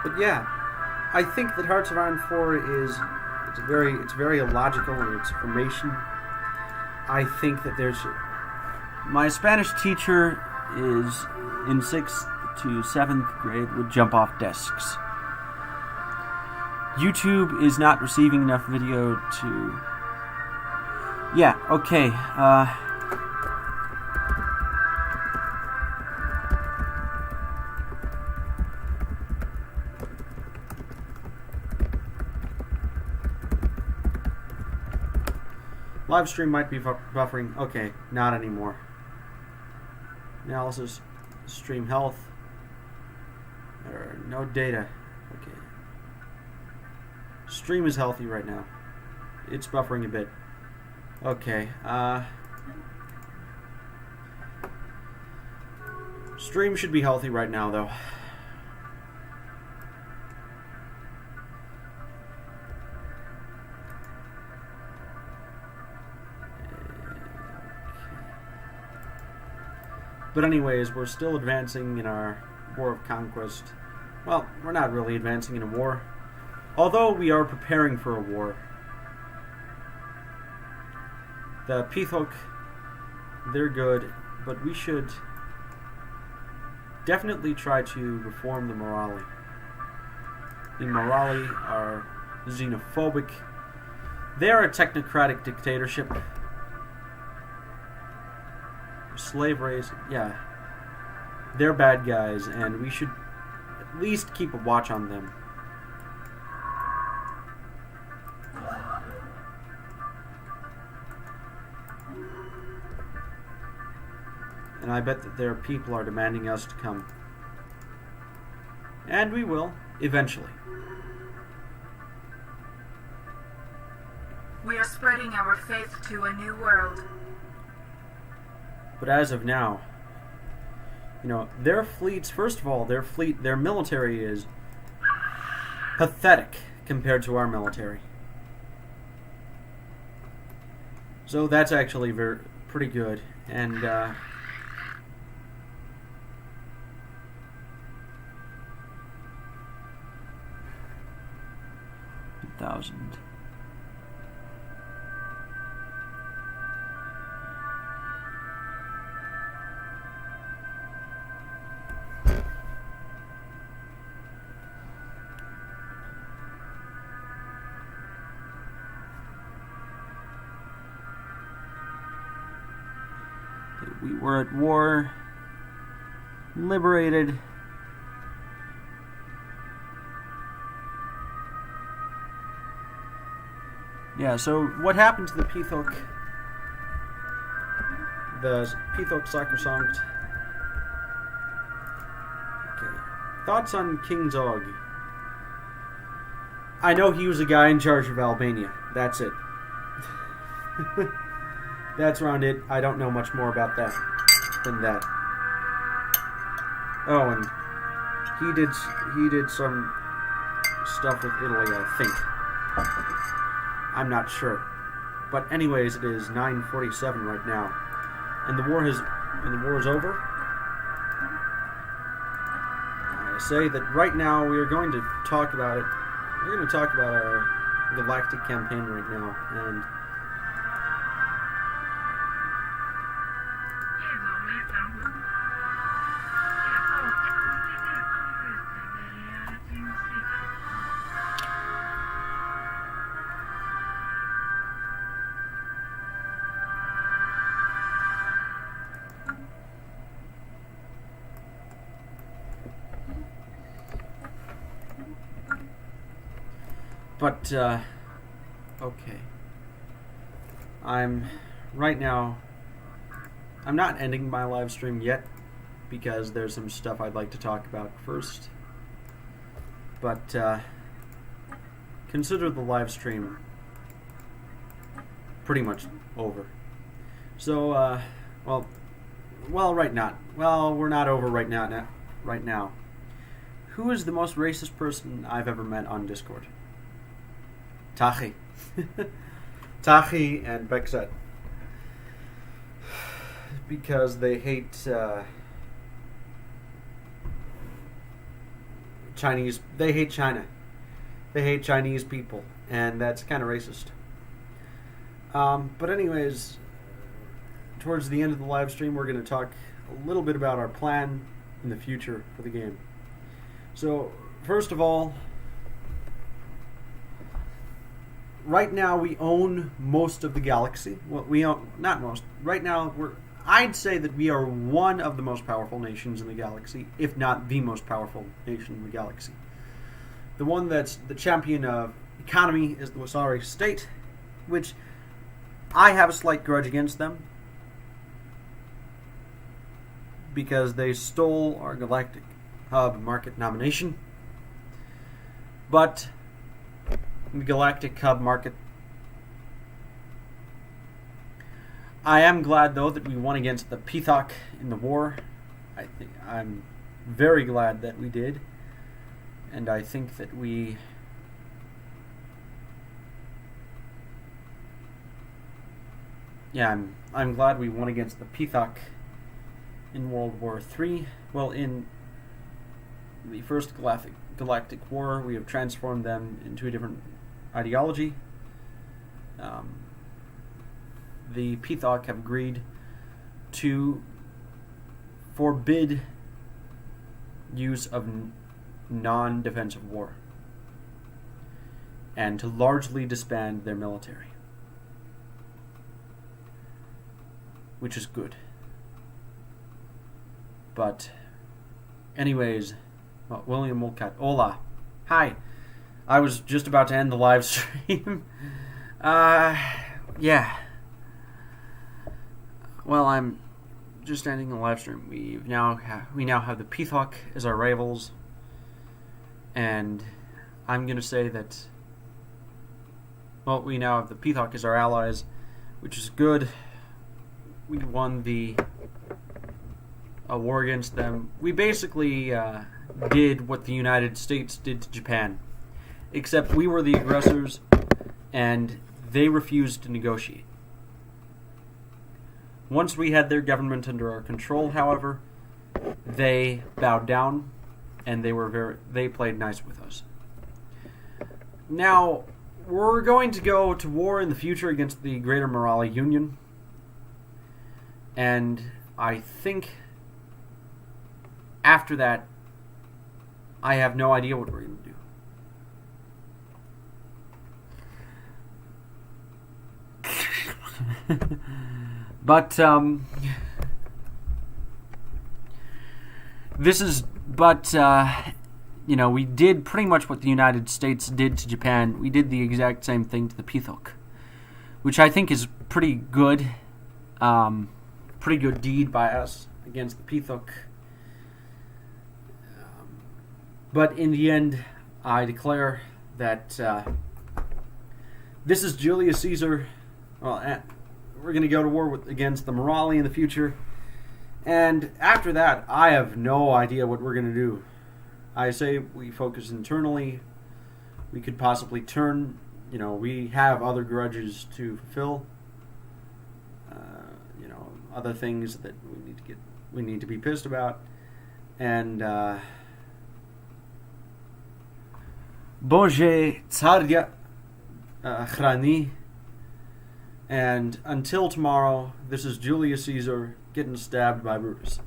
But yeah, I think that Hearts of Iron 4 is it's very illogical in its formation. I think that there's... My Spanish teacher is in 6th to 7th grade would jump off desks. YouTube is not receiving enough video to... Yeah, okay, live stream might be buffering. Okay, not anymore. Analysis, stream health. There are no data. Okay. Stream is healthy right now. It's buffering a bit. Okay, stream should be healthy right now, though. But anyways, we're still advancing in our war of conquest. Well, we're not really advancing in a war. Although we are preparing for a war. The Pithok, they're good, but we should... definitely try to reform the Morali. The Morali are xenophobic. They are a technocratic dictatorship. Slave race, yeah. They're bad guys, and we should at least keep a watch on them. And I bet that their people are demanding us to come. And we will, eventually. We are spreading our faith to a new world. But as of now, their fleets, first of all, their military is pathetic compared to our military. So that's actually pretty good. And, 1,000. We were at war, liberated. Yeah, so what happened to the Pithok? The Pithok Sacrosanct. Okay. Thoughts on King Zog? I know he was a guy in charge of Albania. That's it. That's around it. I don't know much more about that than that. Oh, and he did some stuff with Italy, I think. I'm not sure. But anyways, it is 9:47 right now. And the war is over. I say that right now we are going to talk about it. We're going to talk about our galactic campaign right now, and okay. I'm not ending my live stream yet because there's some stuff I'd like to talk about first. But consider the live stream pretty much over. So, we're not over right now. Right now, who is the most racist person I've ever met on Discord? Tahi. Tahi and Bekset. Because they hate Chinese. They hate China. They hate Chinese people. And that's kind of racist. But anyways, towards the end of the live stream, we're going to talk a little bit about our plan in the future for the game. So, first of all, right now we own most of the galaxy. Well, we own, not most. Right now, I'd say that we are one of the most powerful nations in the galaxy, if not the most powerful nation in the galaxy. The one that's the champion of economy is the Wasari state, which I have a slight grudge against them because they stole our galactic hub market nomination. But the galactic hub market, I am glad though that we won against the Pithok in the war. I'm very glad that we did, and I think that I'm glad we won against the Pithok in World War III. Well, in the First Galactic War, we have transformed them into a different ideology. The Pithok have agreed to forbid use of non-defensive war, and to largely disband their military, which is good. But, anyways, William Wolcott, hola, hi. I was just about to end the live stream. Yeah. Well, I'm just ending the live stream. We now have the Peacock as our rivals, and I'm gonna say that. Well, we now have the Peacock as our allies, which is good. We won the war against them. We basically did what the United States did to Japan, except we were the aggressors, and they refused to negotiate. Once we had their government under our control, however, they bowed down, and they played nice with us. Now, we're going to go to war in the future against the Greater Morale Union, and I think after that, I have no idea what we're going to do. But, we did pretty much what the United States did to Japan. We did the exact same thing to the Peacock, which I think is pretty good deed by us against the Peacock. But in the end, I declare that this is Julius Caesar. Well, we're going to go to war against the Morale in the future. And after that, I have no idea what we're going to do. I say we focus internally. We could possibly turn, we have other grudges to fulfill. Other things that we need to be pissed about. And, Bože Tsarya Chrani. And until tomorrow, this is Julius Caesar getting stabbed by Brutus.